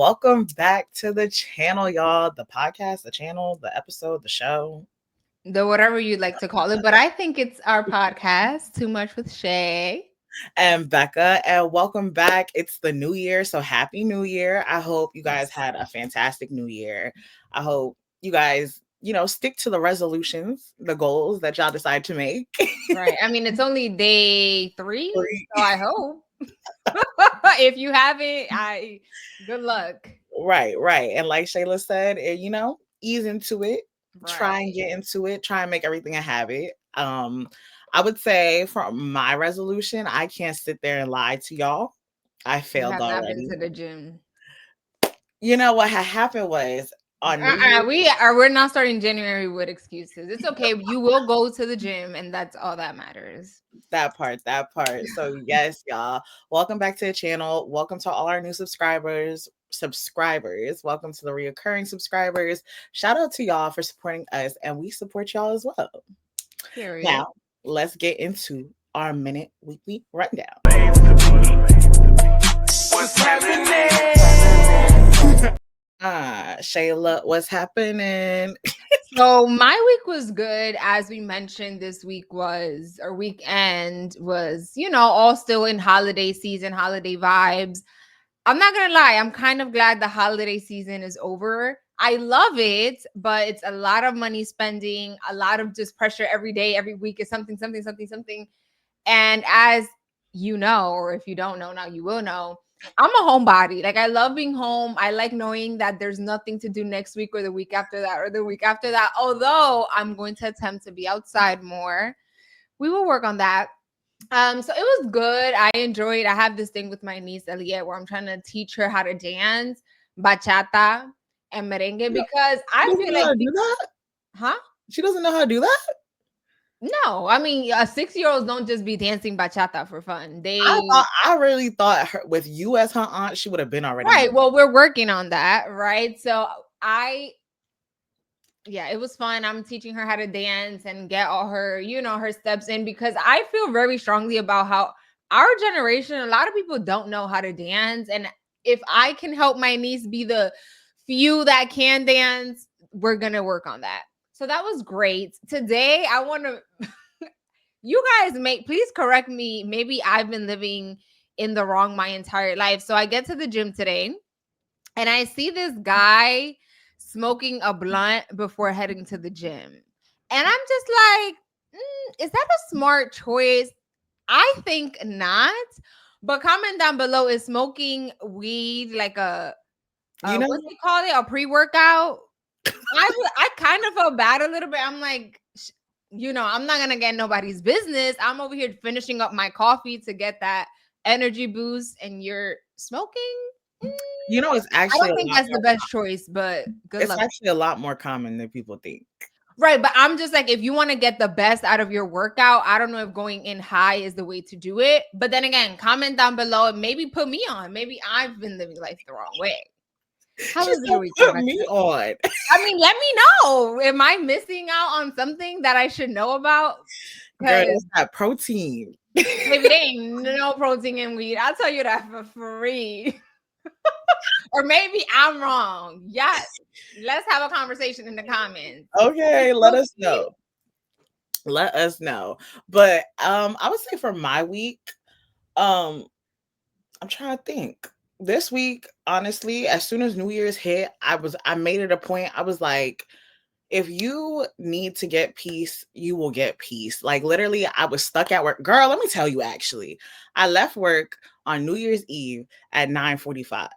welcome back to the channel, y'all. The podcast, the channel, the episode, the show. The whatever you'd like to call it, but I think it's our podcast, Too Much with Shay. And Becca, and welcome back. It's the new year, so happy new year. I hope you guys had a fantastic new year. I hope you guys, stick to the resolutions, the goals that y'all decide to make. Right. I mean, it's only day 3, Three. so I hope. If you haven't, good luck. Right. And like Shayla said, ease into it. Try and Right. get into it. Try and make everything a habit. I would say for my resolution, I can't sit there and lie to y'all. I You failed have not been already. to the gym. You know what had happened was on New Year's. We're not starting January with excuses. It's okay. You will go to the gym, and that's all that matters. That part. So yes, y'all. Welcome back to the channel. Welcome to all our new subscribers. Welcome to the reoccurring subscribers. Shout out to y'all for supporting us, and we support y'all as well. Period. Now, let's get into our minute weekly rundown. What's happening? Shayla, what's happening? So my week was good. As we mentioned, this week was, or weekend was, all still in holiday season, holiday vibes. I'm not gonna lie, I'm kind of glad the holiday season is over. I love it, but it's a lot of money spending, a lot of just pressure every day, every week is something. And as you know, or if you don't know now, you will know, I'm a homebody. Like, I love being home. I like knowing that there's nothing to do next week or the week after that or the week after that. Although I'm going to attempt to be outside more. We will work on that. So it was good. I enjoyed. I have this thing with my niece Eliette where I'm trying to teach her how to dance bachata and merengue because I feel like do that. Huh? She doesn't know how to do that. No, I mean, 6-year-olds don't just be dancing bachata for fun. I really thought with you as her aunt, she would have been already. Right. Well, we're working on that, right? So it was fun. I'm teaching her how to dance and get all her, her steps in because I feel very strongly about how our generation, a lot of people don't know how to dance. And if I can help my niece be the few that can dance, we're going to work on that. So that was great. Today, I want to, you guys please correct me. Maybe I've been living in the wrong my entire life. So I get to the gym today and I see this guy smoking a blunt before heading to the gym. And I'm just like, is that a smart choice? I think not. But comment down below, is smoking weed like what's they call it? A pre-workout? I kind of felt bad a little bit. I'm like, I'm not gonna get nobody's business. I'm over here finishing up my coffee to get that energy boost, and you're smoking. It's actually, I don't think that's the best choice, but good luck. It's actually a lot more common than people think. Right, but I'm just like, if you want to get the best out of your workout, I don't know if going in high is the way to do it. But then again, comment down below and maybe put me on. Maybe I've been living life the wrong way. How was your week? Put me on. I mean, let me know. Am I missing out on something that I should know about? Girl, that's that protein. Maybe there ain't no protein in weed. I'll tell you that for free. Or maybe I'm wrong. Yes. Let's have a conversation in the comments. Okay, let us know. But I would say for my week, I'm trying to think. This week, honestly, as soon as New Year's hit, I made it a point. I was like, if you need to get peace, you will get peace. Like, literally, I was stuck at work. Girl, let me tell you, actually, I left work on New Year's Eve at 9:45.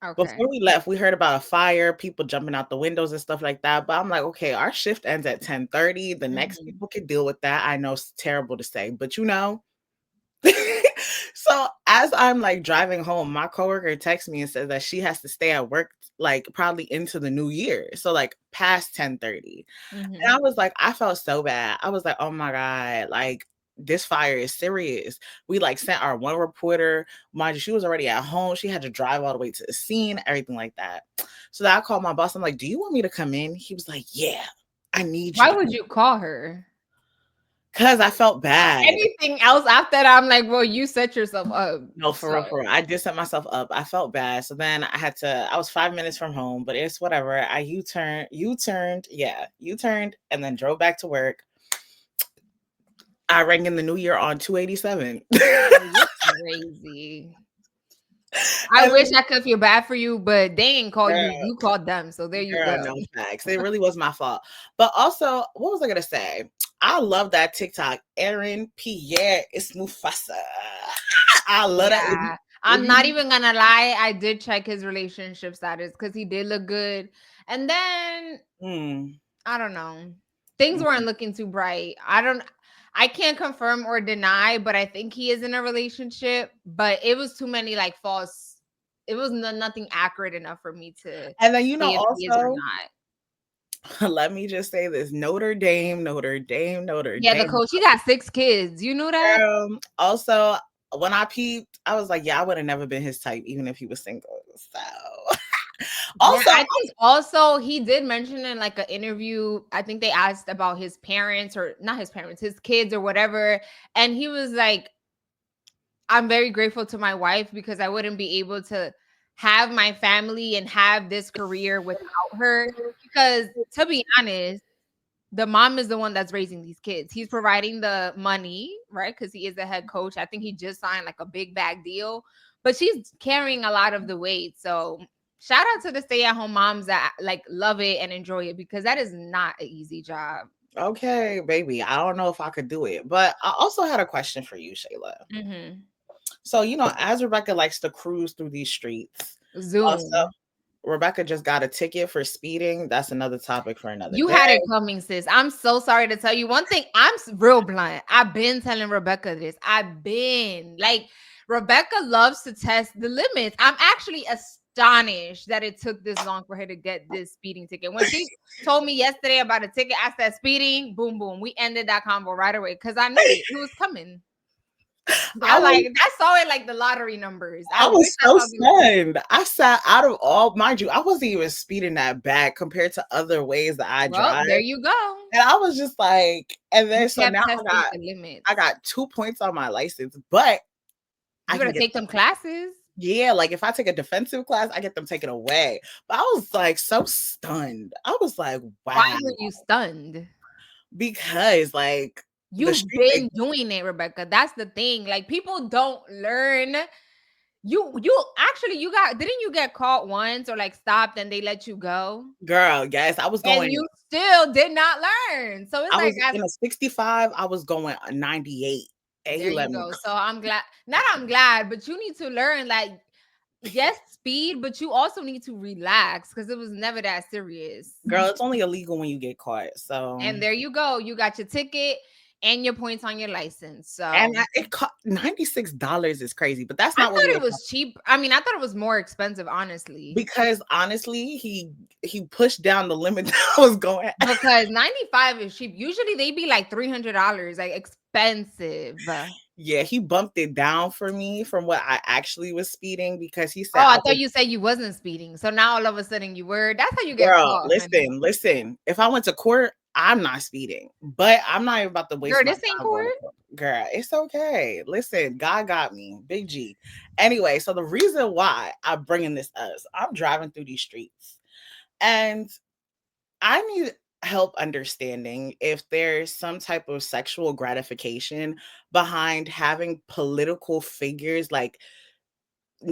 Okay. Before we left, we heard about a fire, people jumping out the windows and stuff like that. But I'm like, okay, our shift ends at 10:30. The next people can deal with that. I know it's terrible to say, but So as I'm like driving home, my coworker texts me and says that she has to stay at work like probably into the new year. So like past 10:30. And I was like, I felt so bad. I was like, oh my God, like this fire is serious. We like sent our one reporter, mind you, she was already at home. She had to drive all the way to the scene, everything like that. So then I called my boss. I'm like, do you want me to come in? He was like, yeah, I need you. Why would you call her? Cause I felt bad. Anything else after that, I'm like, well, you set yourself up. No, for So real, for real. I did set myself up. I felt bad. So then I was 5 minutes from home, but it's whatever. I U-turned, and then drove back to work. I rang in the new year on 287. you're crazy. I wish I could feel bad for you, but they ain't call you. You called them. So there you Girl, go. no facts. It really was my fault. But also, what was I gonna say? I love that TikTok. Aaron Pierre is Mufasa. I love that. Yeah. I'm not even gonna lie. I did check his relationship status because he did look good. And then I don't know. Things weren't looking too bright. I can't confirm or deny, but I think he is in a relationship. But it was too many like false. It was nothing accurate enough for me to And then say if he is or also, not. let me just say this: Notre Dame, Notre Dame, Notre Yeah, the Dame. coach, he got 6 kids. You knew that? Also, when I peeped, I was like, yeah, I would have never been his type, even if he was single. So, Yeah, also, I think also he did mention in like an interview, I think they asked about his parents or not his parents, his kids or whatever. And he was like, I'm very grateful to my wife because I wouldn't be able to have my family and have this career without her. Because to be honest, the mom is the one that's raising these kids. He's providing the money, right? Because he is the head coach. I think he just signed like a big bag deal, but she's carrying a lot of the weight. So shout out to the stay-at-home moms that like love it and enjoy it because that is not an easy job. okay, baby, I don't know if I could do it, but I also had a question for you, Shayla. Mm-hmm. So, as Rebecca likes to cruise through these streets, also, Zoom. Rebecca just got a ticket for speeding. That's another topic for another You day. had it coming, sis. I'm so sorry to tell you one thing. Real blunt. I've been telling Rebecca this. I've been like, Rebecca loves to test the limits. I'm actually astonished that it took this long for her to get this speeding ticket. When she told me yesterday about a ticket, I said speeding, boom, boom. We ended that combo right away because I knew it was coming. I was I saw it like the lottery numbers. I I wish was I so saw the stunned. I sat out of all, mind you, I wasn't even speeding that bad compared to other ways that I well, drive. there you go. And I was just like, and You then so kept now testing the limits. I got 2 points on my license, but I You can gotta get take them classes. yeah, like if I take a defensive class, I get them taken away. But I was like so stunned. I was like, Why wow, were you stunned? because like the You've street they been doing it, Rebecca. That's the thing. Like people don't learn. You actually you got didn't you get caught once or like stopped and they let you go? girl, yes, And you still did not learn. So it's I like was in a 65, I was going a 98. And he there you let me go. So I'm glad not I'm glad, but you need to learn like yes, speed, but you also need to relax because it was never that serious. girl, it's only illegal when you get caught. So And there you go. You got your ticket and your points on your license. and So it cost $96 is crazy, but that's I not what we thought were it was cheap. I mean, I thought it was more expensive, honestly. because honestly, he pushed down the limit that I was going at. Because 95 is cheap. Usually they be like $300, like expensive. Oh, Yeah, he bumped it down for me from what I actually was speeding because he said I I thought was you said you wasn't speeding. So now all of a sudden you were. That's how you get girl, caught, honey. listen. If I went to court, I'm not speeding, but I'm not even about to waste Girl, my this ain't time going court. to court. Girl, it's okay. Listen, God got me, big G. Anyway, so the reason why I'm bringing this up is I'm driving through these streets and I need help understanding if there's some type of sexual gratification behind having political figures like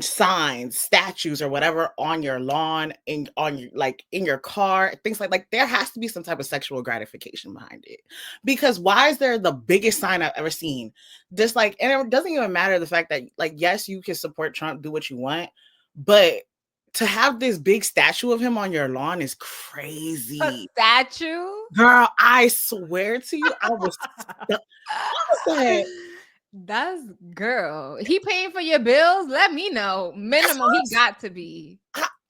signs, statues, or whatever on your lawn, in on your like in your car, things like there has to be some type of sexual gratification behind it. Because why is there the biggest sign I've ever seen? Just like, and it doesn't even matter the fact that like yes, you can support Trump, do what you want, but to have this big statue of him on your lawn is A crazy. statue? Girl, I swear to you, I was like, That's girl. He paying for your bills? Let me know. that's Minimum, he got to be.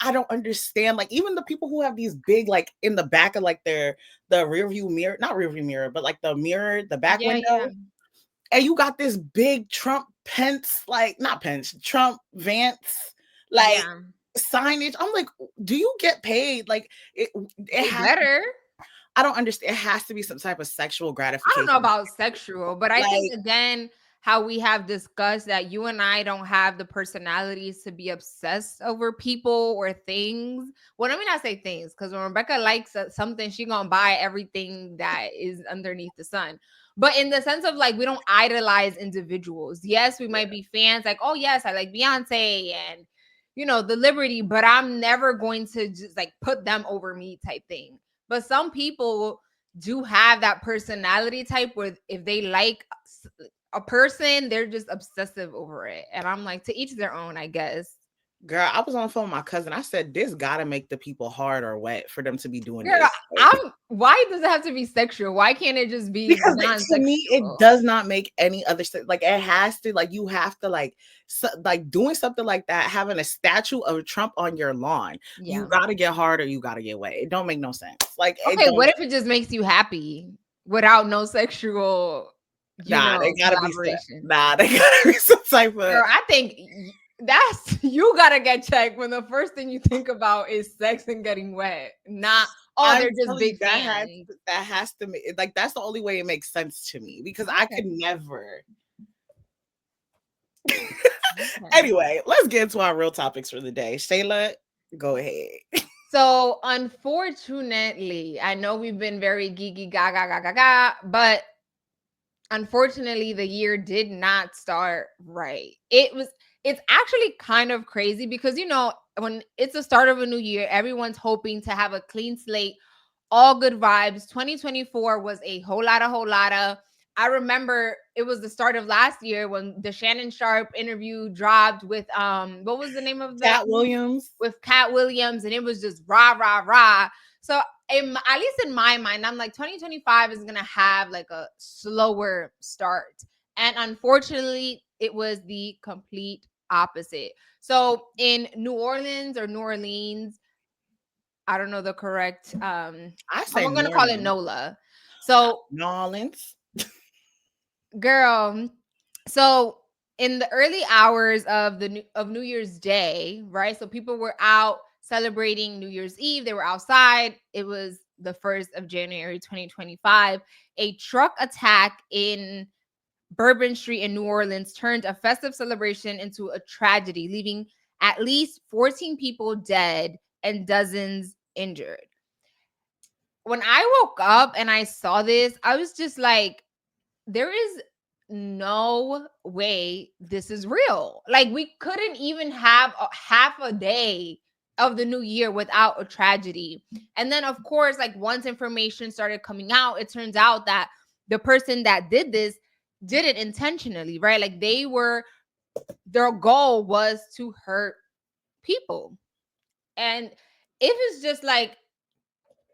I don't understand. Like even the people who have these big, like in the back of like the rear view mirror, not rear view mirror, but like the mirror, the back Yeah, yeah. window, and you got this big Trump Pence, like not Pence, Trump Vance, like Yeah. signage. I'm like, do you get paid? Like it They has better. I don't understand. It has to be some type of sexual I don't know gratification. about sexual, but I think Like, again, how we have discussed that you and I don't have the personalities to be obsessed over people or things. Well, let me not say things, because when Rebecca likes something, she gonna buy everything that is underneath the sun. But in the sense of like, we don't idolize individuals. Yes, we might be fans, like, oh yes, I like Beyonce and the Liberty, but I'm never going to just like put them over me type thing. But some people do have that personality type where if they like a person, they're just obsessive over it. And I'm like, to each their own, I guess. girl, I was on the phone with my cousin. I said, this gotta make the people hard or wet for them to be doing Girl, this. Like, why does it have to be sexual? Why can't it just be because to me, it non-sexual? does not make any other sense. Like, it has to, like, you have to, like, like doing something like that, having a statue of Trump on your lawn. You Yeah. gotta get hard or you gotta get wet. It don't make no sense. Like, it Okay, don't. what if it just makes you happy without no sexual, Nah, they gotta be collaboration? nah, they gotta be some type of. Girl, I think that's you gotta get checked when the first thing you think about is sex and getting wet. Not, oh, I'm they're just telling you big fans. that has to make like that's the only way it makes sense to me because I Okay. could never. Okay. Anyway, let's get into our real topics for the day. Shayla, go ahead. So unfortunately, I know we've been very geeky gaga gaga gaga, but unfortunately the year did not start right. It's actually kind of crazy because when it's the start of a new year, everyone's hoping to have a clean slate, all good vibes. 2024 was a whole lot of. I remember it was the start of last year when the Shannon Sharp interview dropped with what was the name of the Cat Williams. with Cat Williams, and it was just rah rah rah. So at least in my mind, I'm like 2025 is gonna have like a slower start, and unfortunately, it was the complete opposite. So in New Orleans, I don't know the correct. I I'm say gonna call it Norman. NOLA. So, Nolans. girl, so in the early hours of New Year's Day, right? So people were out celebrating New Year's Eve. They were outside. It was the 1st of January 2025. A truck attack in Bourbon Street in New Orleans turned a festive celebration into a tragedy, leaving at least 14 people dead and dozens injured. When I woke up and I saw this, I was just like, there is no way this is real. Like, we couldn't even have half a day of the new year without a tragedy. And then, of course, like once information started coming out, it turns out that the person that did this did it intentionally, right? Like, their goal was to hurt people. And it was just like,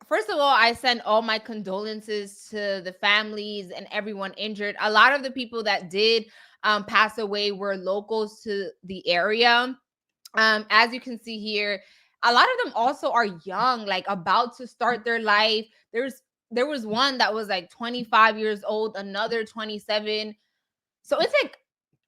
first of all, I send all my condolences to the families and everyone injured. A lot of the people that did pass away were locals to the area. As you can see here, a lot of them also are young, like about to start their life. There was one that was like 25 years old, another 27. So it's like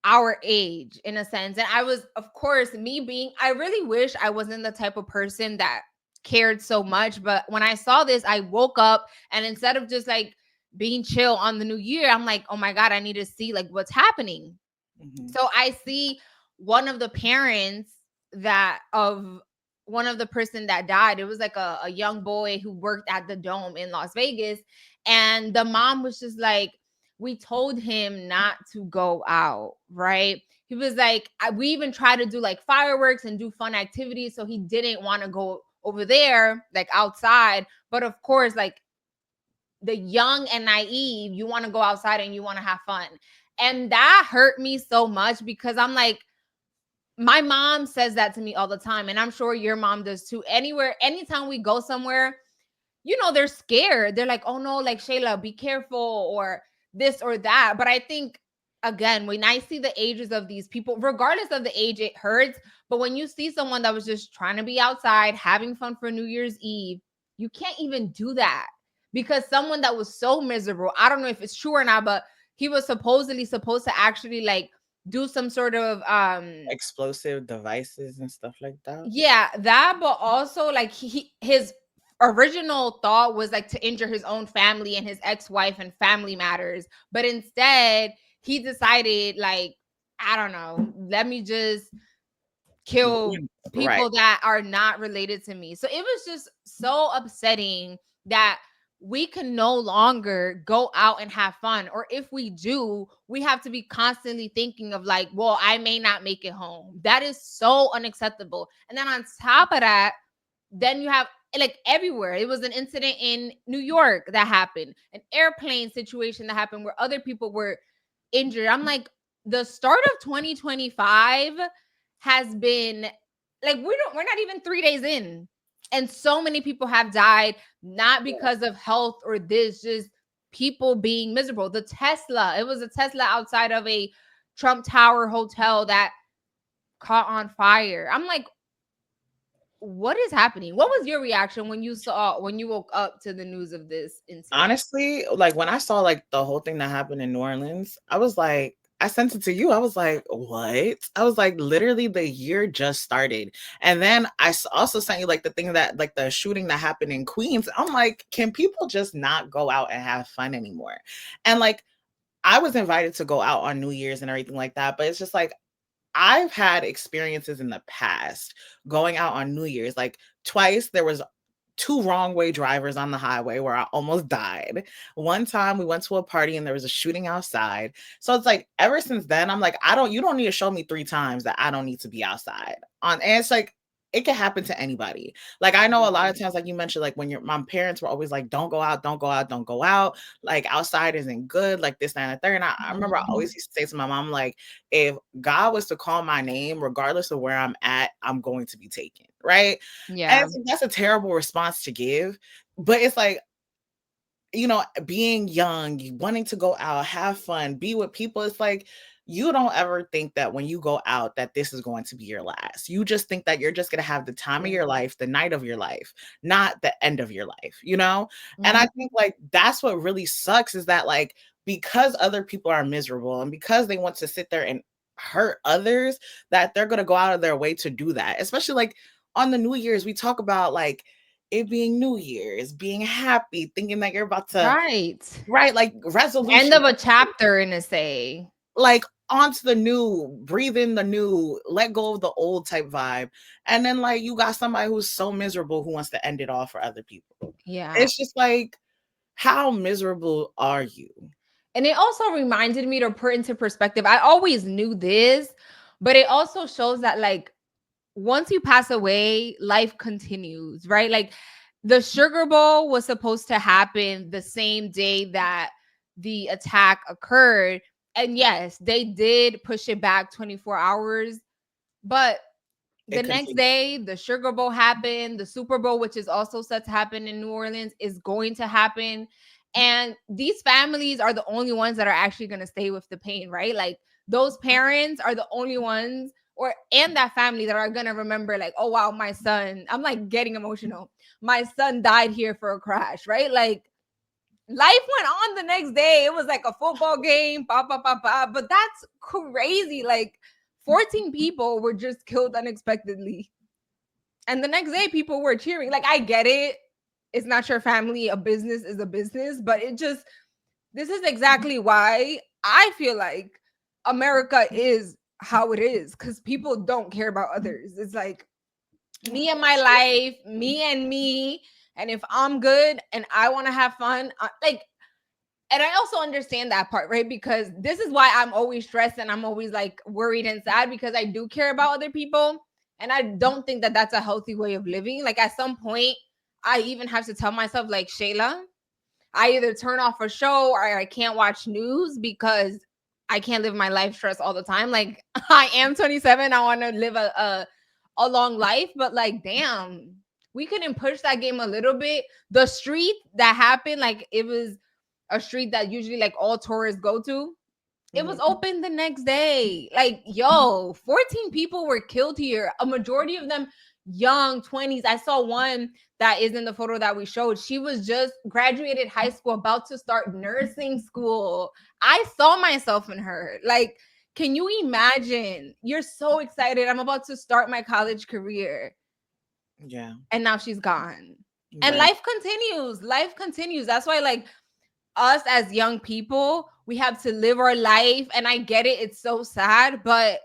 our age in a sense. And I was, of course, I really wish I wasn't the type of person that cared so much. But when I saw this, I woke up and instead of just like being chill on the new year, I'm like, oh my God, I need to see like what's happening. Mm-hmm. So I see one of the parents that of one of the person that died. It was like a young boy who worked at the Dome in Las Vegas. And the mom was just like, we told him not to go out, right? He was like, we even tried to do like fireworks and do fun activities. So he didn't want to go over there, like outside. But of course, like the young and naive, you want to go outside and you want to have fun. And that hurt me so much because I'm like, my mom says that to me all the time. And I'm sure your mom does too. Anytime we go somewhere, they're scared. They're like, oh no, like Shayla, be careful or this or that. But I think, again, when I see the ages of these people, regardless of the age, it hurts. But when you see someone that was just trying to be outside, having fun for New Year's Eve, you can't even do that because someone that was so miserable, I don't know if it's true or not, but he was supposedly supposed to actually like do some sort of Explosive devices and stuff like that. yeah, that, but also like his original thought was like to injure his own family and his ex-wife and family matters, but instead he decided like, I don't know, let me just kill Right. people that are not related to me. So it was just so upsetting that we can no longer go out and have fun, or if we do, we have to be constantly thinking of like, well, I may not make it home. That is so unacceptable. And then on top of that, then you have like everywhere. It was an incident in New York that happened, an airplane situation that happened where other people were injured. I'm like, the start of 2025 has been like, we're not even 3 days in. And so many people have died, not because of health or this, just people being miserable. The Tesla, it was a Tesla outside of a Trump Tower hotel that caught on fire. I'm like, what is happening? What was your reaction when you woke up to the news of this incident? Honestly, like when I saw like the whole thing that happened in New Orleans, I was like, I sent it to you. I was like, what? I was like, literally, the year just started. And then also sent you like the thing that, like the shooting that happened in Queens. I'm like, can people just not go out and have fun anymore? And like, I was invited to go out on New Year's and everything like that. But it's just like, I've had experiences in the past going out on New Year's. Like twice there was two wrong way drivers on the highway where I almost died. One time we went to a party and there was a shooting outside. So it's like ever since then, I'm like, you don't need to show me 3 times that I don't need to be outside. And it's like it can happen to anybody. Like I know a lot of times, like you mentioned, like when my parents were always like, don't go out, don't go out, don't go out. Like outside isn't good, like this, that, and the third. And I remember I always used to say to my mom, like, if God was to call my name, regardless of where I'm at, I'm going to be taken. Right. And Yeah. it's like, that's a terrible response to give. But it's like, being young, wanting to go out, have fun, be with people, it's like you don't ever think that when you go out that this is going to be your last. You just think that you're just going to have the time of Yeah. your life, the night of your life, not the end of your life. And I Mhm. think like that's what really sucks is that like because other people are miserable and because they want to sit there and hurt others, that they're going to go out of their way to do that. Especially like on the New Year's, we talk about like it being New Year's, being happy, thinking that you're about to, Right. right, like End resolution, of a chapter in a say. like onto the new, breathe in the new, let go of the old type vibe. And then like you got somebody who's so miserable who wants to end it all for other people. Yeah. It's just like, how miserable are you? And it also reminded me to put into perspective. I always knew this, but it also shows that like once you pass away, life continues, right? Like the Sugar Bowl was supposed to happen the same day that the attack occurred. And yes, they did push it back 24 hours, but the It next continues. day, the Sugar Bowl happened. The Super Bowl, which is also set to happen in New Orleans, is going to happen. And these families are the only ones that are actually going to stay with the pain, right? Like those parents are the only ones, or and that family that are going to remember, like, oh, wow, my son, I'm like getting emotional. My son died here for a crash, right? Like life went on the next day. It was like a football game, pa pa pa pa. But that's crazy. Like 14 people were just killed unexpectedly. And the next day people were cheering. Like I get it. It's not your family. A business is a business, but this is exactly why I feel like America is how it is, cuz people don't care about others. It's like me and my life, me and me, and if I'm good and I want to have fun, like, and I also understand that part, right? Because this is why I'm always stressed and I'm always like worried and sad, because I do care about other people. And I don't think that that's a healthy way of living. Like at some point, I even have to tell myself, like, Shayla, I either turn off a show or I can't watch news because I can't live my life stressed all the time. Like I am 27. I want to live a long life, but like, damn, we couldn't push that game a little bit. The street that happened, like it was a street that usually like all tourists go to. It was Mhm. open the next day. Like, yo, 14 people were killed here. A majority of them young 20s. I saw one that is in the photo that we showed. She was just graduated high school, about to start nursing school. I saw myself in her. Like, can you imagine? You're so excited. I'm about to start my college career. Yeah. And now she's gone. And Right. life continues. That's why, like, us as young people, we have to live our life. And I get it, it's so sad, but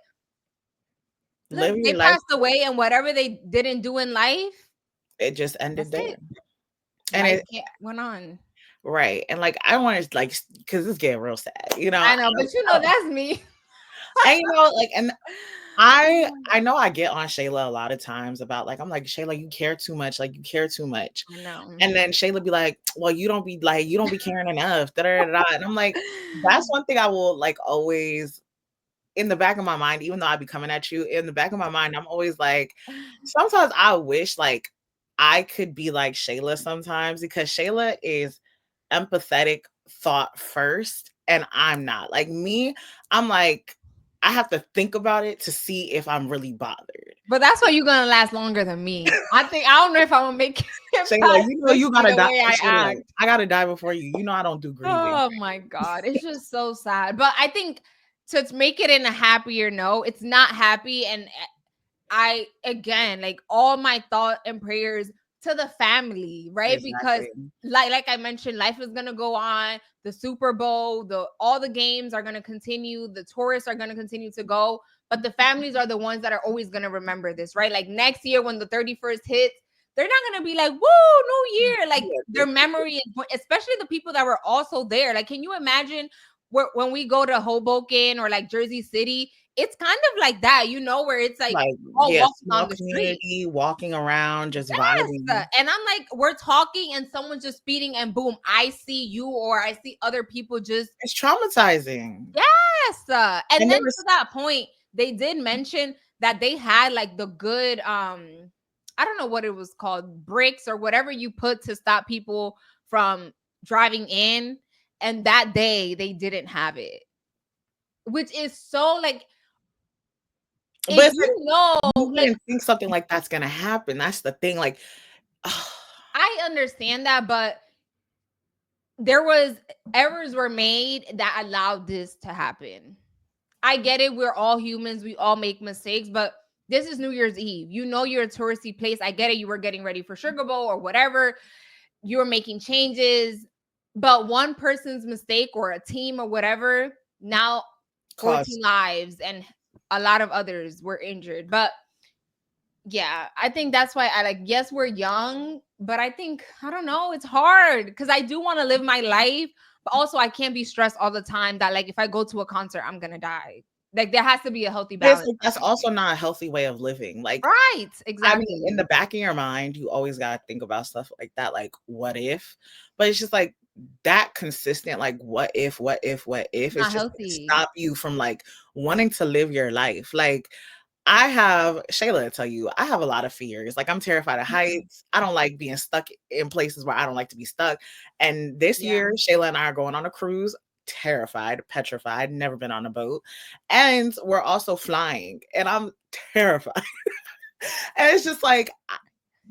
look, Live they your life. passed away, and whatever they didn't do in life, It just ended that's there. it. And Life it went on. right. And like I want to like because it's getting real sad, you know. I know, but you know that's me. And you know, like, and I know I get on Shayla a lot of times about like I'm like Shayla, you care too much, like you care too much, I know. and then Shayla be like, well, you don't be caring enough, da da da da, and I'm like, that's one thing I will like always in the back of my mind, even though I be coming at you, in the back of my mind, I'm always like, sometimes I wish like I could be like Shayla sometimes because Shayla is empathetic thought first, and I'm not. Like me, I'm like, I have to think about it to see if I'm really bothered. But that's why you're gonna last longer than me. I don't know if I'm gonna make it Shayla, past you know you 60 gotta the die. way I Shayla, act. I gotta die before you. You know I don't do grieving. Oh my god, it's just so sad. But I think to make it in a happier note, it's not happy. And I, again, like, all my thought and prayers to the family, right? Because Exactly. like I mentioned, life is gonna go on. The Super Bowl, all the games are gonna continue. The tourists are gonna continue to go, but the families are the ones that are always gonna remember this, right? Like next year when the 31st hits, they're not gonna be like, "Woo, New Year!" Like Yeah, their memory, especially the people that were also there. Like, can you imagine when we go to Hoboken or like Jersey City? It's kind of like that, where it's like like all yeah, walking small on the street. community, walking around, just Yes. vibing. And I'm like, we're talking and someone's just speeding, and boom, I see you, or I see other people just, It's traumatizing. yes. And And then there to was that point, they did mention that they had like the good, I don't know what it was called, bricks or whatever you put to stop people from driving in. And that day they didn't have it, which is so like, but if it's like you like, wouldn't think something like that's gonna happen. That's the thing. Like I understand that, but there was errors were made that allowed this to happen. I get it. We're all humans. We all make mistakes, but this is New Year's Eve. You're a touristy place. I get it. You were getting ready for Sugar Bowl or whatever. You were making changes, but one person's mistake or a team or whatever, now cause 14 lives and a lot of others were injured. But yeah, I think that's why I like, yes, we're young, but I think, I don't know, it's hard because I do want to live my life, but also I can't be stressed all the time that, like, if I go to a concert, I'm gonna die. Like, there has to be a healthy it's balance, like I that's think. also not a healthy way of living. Like Right, I mean, in exactly. the back of your mind, you always gotta think about stuff like that, like what if? But it's just like that consistent, like what if It's is not just gonna healthy. stop you from like wanting to live your life. Like I have Shayla will tell you, I have a lot of fears. Like I'm terrified of Mhm. heights. I don't like being stuck in places where I don't like to be stuck. And this Yeah. year, Shayla and I are going on a cruise. Terrified, petrified, never been on a boat. And we're also flying. And I'm terrified. And it's just like,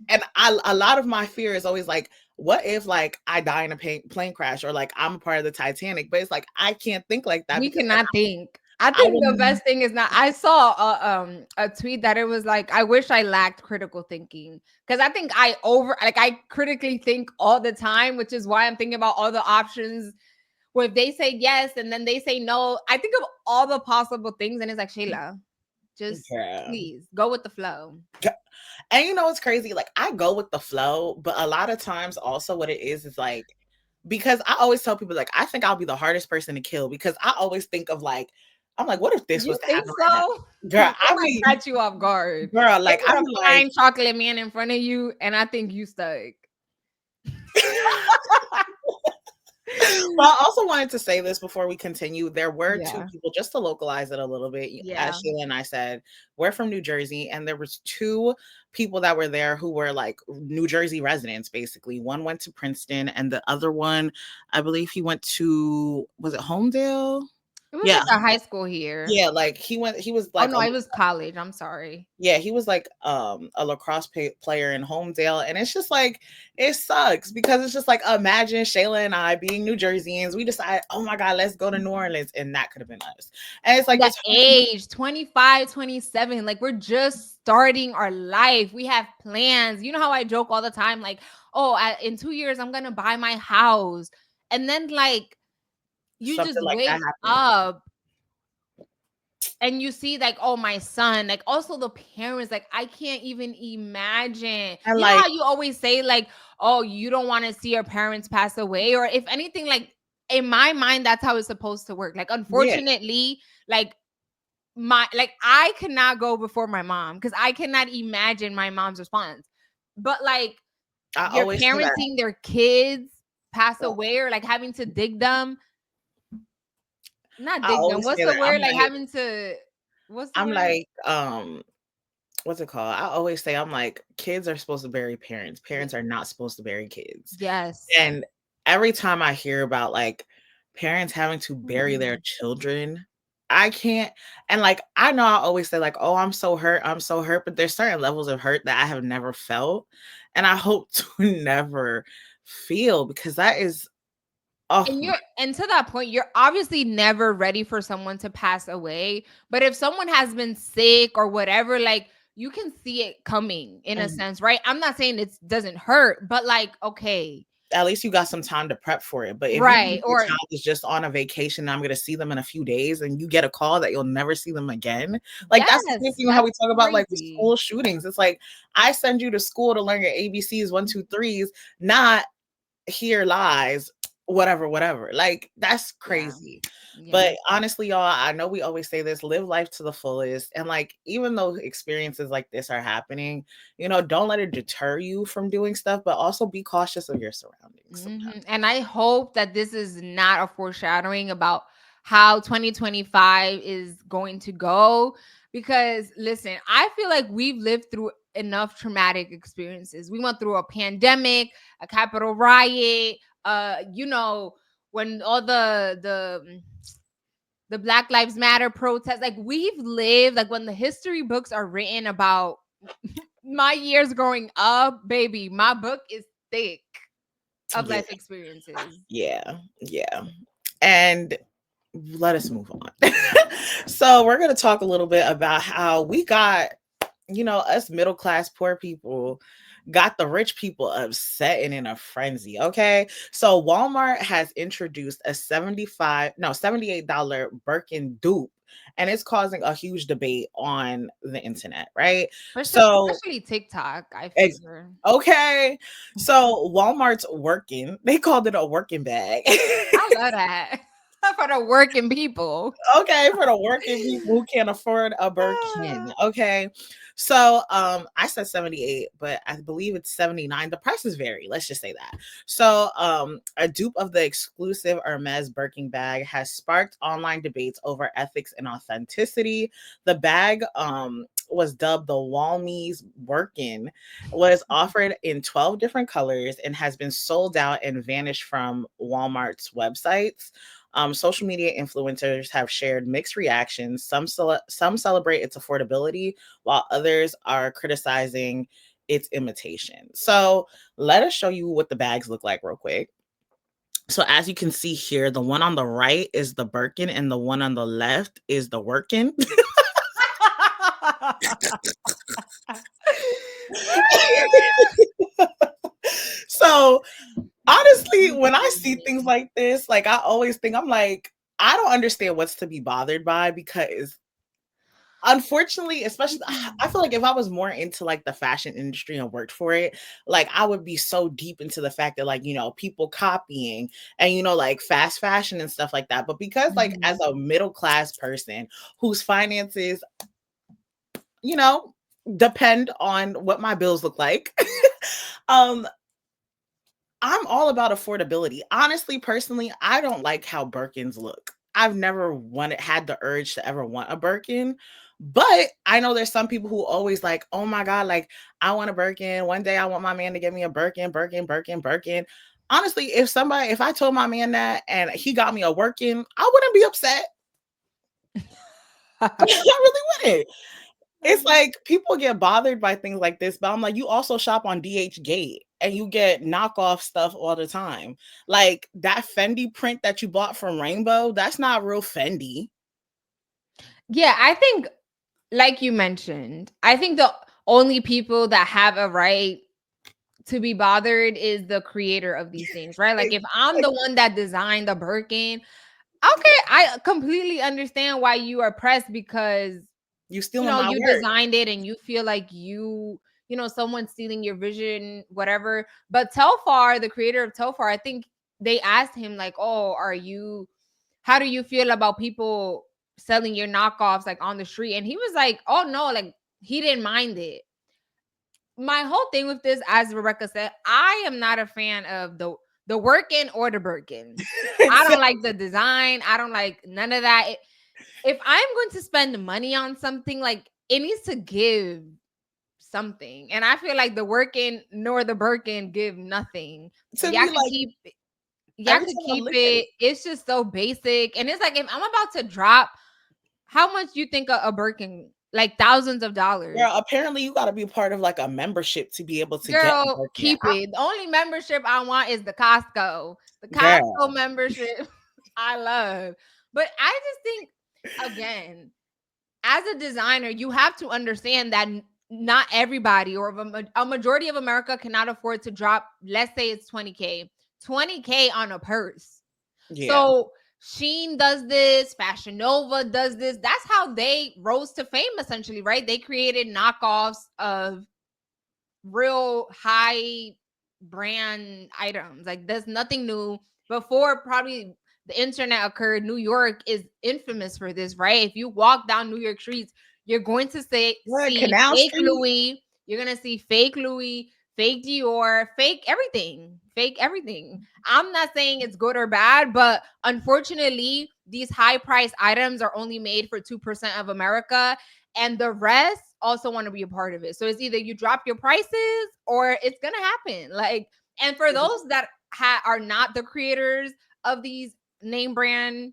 a lot of my fear is always like, what if like I die in a plane crash or like I'm a part of the Titanic? But it's like I can't think like that We because then cannot think. I I think will. the best thing is not. I saw a tweet that it was like, I wish I lacked critical thinking, because I think I critically think all the time, which is why I'm thinking about all the options. Where if they say yes and then they say no, I think of all the possible things, and it's like, Shayla, just Yeah. please go with the flow. And you know what's crazy? Like I go with the flow, but a lot of times also what it is like because I always tell people like I think I'll be the hardest person to kill because I always think of like I'm like, what if this was You to think happen right now? so? Girl, It I might mean, catch you off guard. girl, They like I put a be like, flying chocolate man in front of you, and I think you stuck. well, I also wanted to say this before we continue. There were two Yeah. people, just to localize it a little bit. As Yeah. Sheila and I said, we're from New Jersey, and there was two people that were there who were like New Jersey residents, basically. One went to Princeton, and the other one, I believe he went to was it Homedale? It was Yeah, like a high school here. yeah, like he was Oh like no, it was college. I'm sorry. yeah, he was like a lacrosse player in Homedale, and it's just like it sucks because it's just like imagine Shayla and I being New Jerseyans, we decide, oh my god, let's go to New Orleans, and that could have been us. And it's like The it's age 25, 27. Like we're just starting our life. We have plans. You know how I joke all the time, like, oh, in 2 years, I'm gonna buy my house. And then like you just something like that wake happened, up and you see like, oh, my son, like also the parents, like I can't even imagine. and You know like how you always say like, oh, you don't want to see your parents pass away, or if anything, like in my mind that's how it's supposed to work. Like yeah, unfortunately, like my like I cannot go before my mom because I cannot imagine my mom's response. But like I your always say parents that. seeing their kids pass away or like having to dig them, not I dig them. always What's say the that. word? Like having to what's the I'm word? like, what's it called? I always say, I'm like, kids are supposed to bury parents. Y- Parents are not supposed to bury kids. Yes. And every time I hear about like parents having to bury their Mm-mm. children, I can't. And like, I know I always say, like, oh, I'm so hurt. I'm so hurt. But there's certain levels of hurt that I have never felt. And I hope to never feel because that is, oh And my, to that point, you're obviously never ready for someone to pass away. But if someone has been sick or whatever, like you can see it coming in a mhm. sense, right? I'm not saying it doesn't hurt, but like, okay, At least you got some time to prep for it. But if you right. think your Or child is just on a vacation, I'm gonna see them in a few days, and you get a call that you'll never see them again, like that's the same yes, thing how that's we talk about like the crazy. school shootings. It's like I send you to school to learn your ABCs, one, two, threes, not here lies, whatever, whatever. Like that's Yeah. crazy. Yeah. But honestly, y'all, I know we always say this, live life to the fullest. And like, even though experiences like this are happening, don't let it deter you from doing stuff, but also be cautious of your surroundings sometimes. And I hope that this is not a foreshadowing about how 2025 is going to go. Because listen, I feel like we've lived through enough traumatic experiences. We went through a pandemic, a Capitol riot, when all the Black Lives Matter protests, like we've lived, like when the history books are written about my years growing up, baby, my book is thick of Yeah, life experiences. yeah, yeah. And let us move on. So we're gonna talk a little bit about how we got, us middle class poor people got the rich people upset and in a frenzy. Okay. So Walmart has introduced a $78 Birkin dupe, and it's causing a huge debate on the internet, right? So Especially TikTok, I ex- figure. okay. So Walmart's working, they called it a working bag. I love that. For the working people. Okay, for the working people who can't afford a Birkin. Okay. So I said 78, but I believe it's 79. The prices vary. Let's just say that. So a dupe of the exclusive Hermes Birkin bag has sparked online debates over ethics and authenticity. The bag was dubbed the Walmies Workin, was offered in 12 different colors and has been sold out and vanished from Walmart's websites. Social media influencers have shared mixed reactions. Some celebrate its affordability, while others are criticizing its imitation. So let us show you what the bags look like real quick. So as you can see here, the one on the right is the Birkin, and the one on the left is the Workin. So honestly, when I see things like this, like I always think, I'm like, I don't understand what's to be bothered by, because unfortunately, especially I feel like if I was more into like the fashion industry and worked for it, like I would be so deep into the fact that, like, people copying and, like fast fashion and stuff like that. But because like as Mhm. a middle class person whose finances, you know, depend on what my bills look like, um I'm all about affordability. Honestly, personally, I don't like how Birkins look. I've never had the urge to ever want a Birkin, but I know there's some people who always like, oh my God, like I want a Birkin. One day I want my man to get me a Birkin, Birkin, Birkin, Birkin. Honestly, if I told my man that and he got me a Workin, I wouldn't be upset. I really wouldn't. It's like people get bothered by things like this, but I'm like, you also shop on DH Gate and you get knockoff stuff all the time. Like that Fendi print that you bought from Rainbow, that's not real Fendi. Yeah, I think, like you mentioned, I think the only people that have a right to be bothered is the creator of these things, right? Like if I'm Like, the one that designed the Birkin, okay, I completely understand why you are pressed because you stealing my you work. designed it and you feel like someone's stealing your vision, whatever. But Telfar, the creator of Telfar, I think they asked him like, "Oh, how do you feel about people selling your knockoffs like on the street?" And he was like, "Oh no, like he didn't mind it." My whole thing with this, as Rebecca said, I am not a fan of the Workin or the Birkin. I don't like the design. I don't like none of that. If I'm going to spend money on something, like it needs to give something. And I feel like the Workin nor the Birkin give nothing. To Y'all me, can like keep y'all every could time I keep look at it. it, It's just so basic. And it's like if I'm about to drop, how much you think a Birkin? Like thousands of dollars. girl, apparently you got to be part of like a membership to be able to get a Girl, Birkin. keep it. The only membership I want is the Costco. The Girl, Costco membership I love. But I just think, again, as a designer, you have to understand that not everybody or a majority of America cannot afford to drop, let's say it's 20K, 20K on a purse. yeah, So Sheen does this, Fashion Nova does this. That's how they rose to fame, essentially, right? They created knockoffs of real high brand items. Like there's nothing new. Before probably the internet occurred, New York is infamous for this, right? If you walk down New York streets, you're going to what see Canal fake Street? Louis, you're gonna see fake Louis, fake Dior, fake everything, fake everything. I'm not saying it's good or bad, but unfortunately, these high price items are only made for 2% of America, and the rest also want to be a part of it. So it's either you drop your prices or it's gonna happen. Like, and for those that are not the creators of these name brand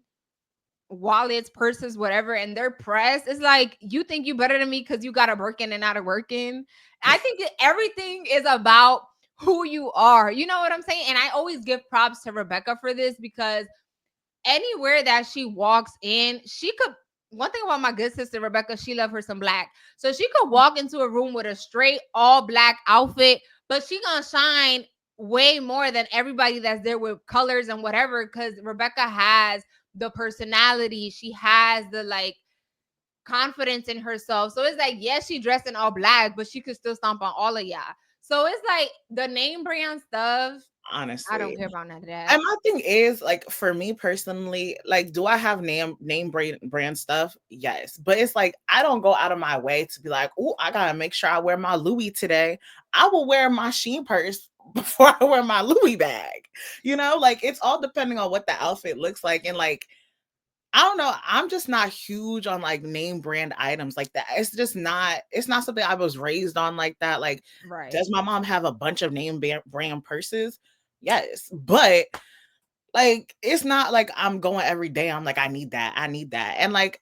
wallets, purses, whatever, and they're pressed, it's like you think you better than me because you got a Birkin and not a working. I think that everything is about who you are. You know what I'm saying? And I always give props to Rebecca for this because anywhere that she walks in, she could. One thing about my good sister Rebecca, she love her some black. So she could walk into a room with a straight all black outfit, but she gonna shine way more than everybody that's there with colors and whatever. Because Rebecca has the personality, she has the like confidence in herself. So it's like, yes, she dressed in all black, but she could still stomp on all of y'all. So it's like the name brand stuff. I don't Honestly. care about none of that. And my thing is, like, for me personally, like, do I have name brand stuff? Yes. But it's like I don't go out of my way to be like, oh, I gotta make sure I wear my Louis today. I will wear my Sheen purse before I wear my Louis bag. Like it's all depending on what the outfit looks like. And like, I don't know. I'm just not huge on like name brand items like that. It's not something I was raised on like that. Like, Right. does my mom have a bunch of brand purses? Yes. But like, it's not like I'm going every day. I'm like, I need that. I need that. And like,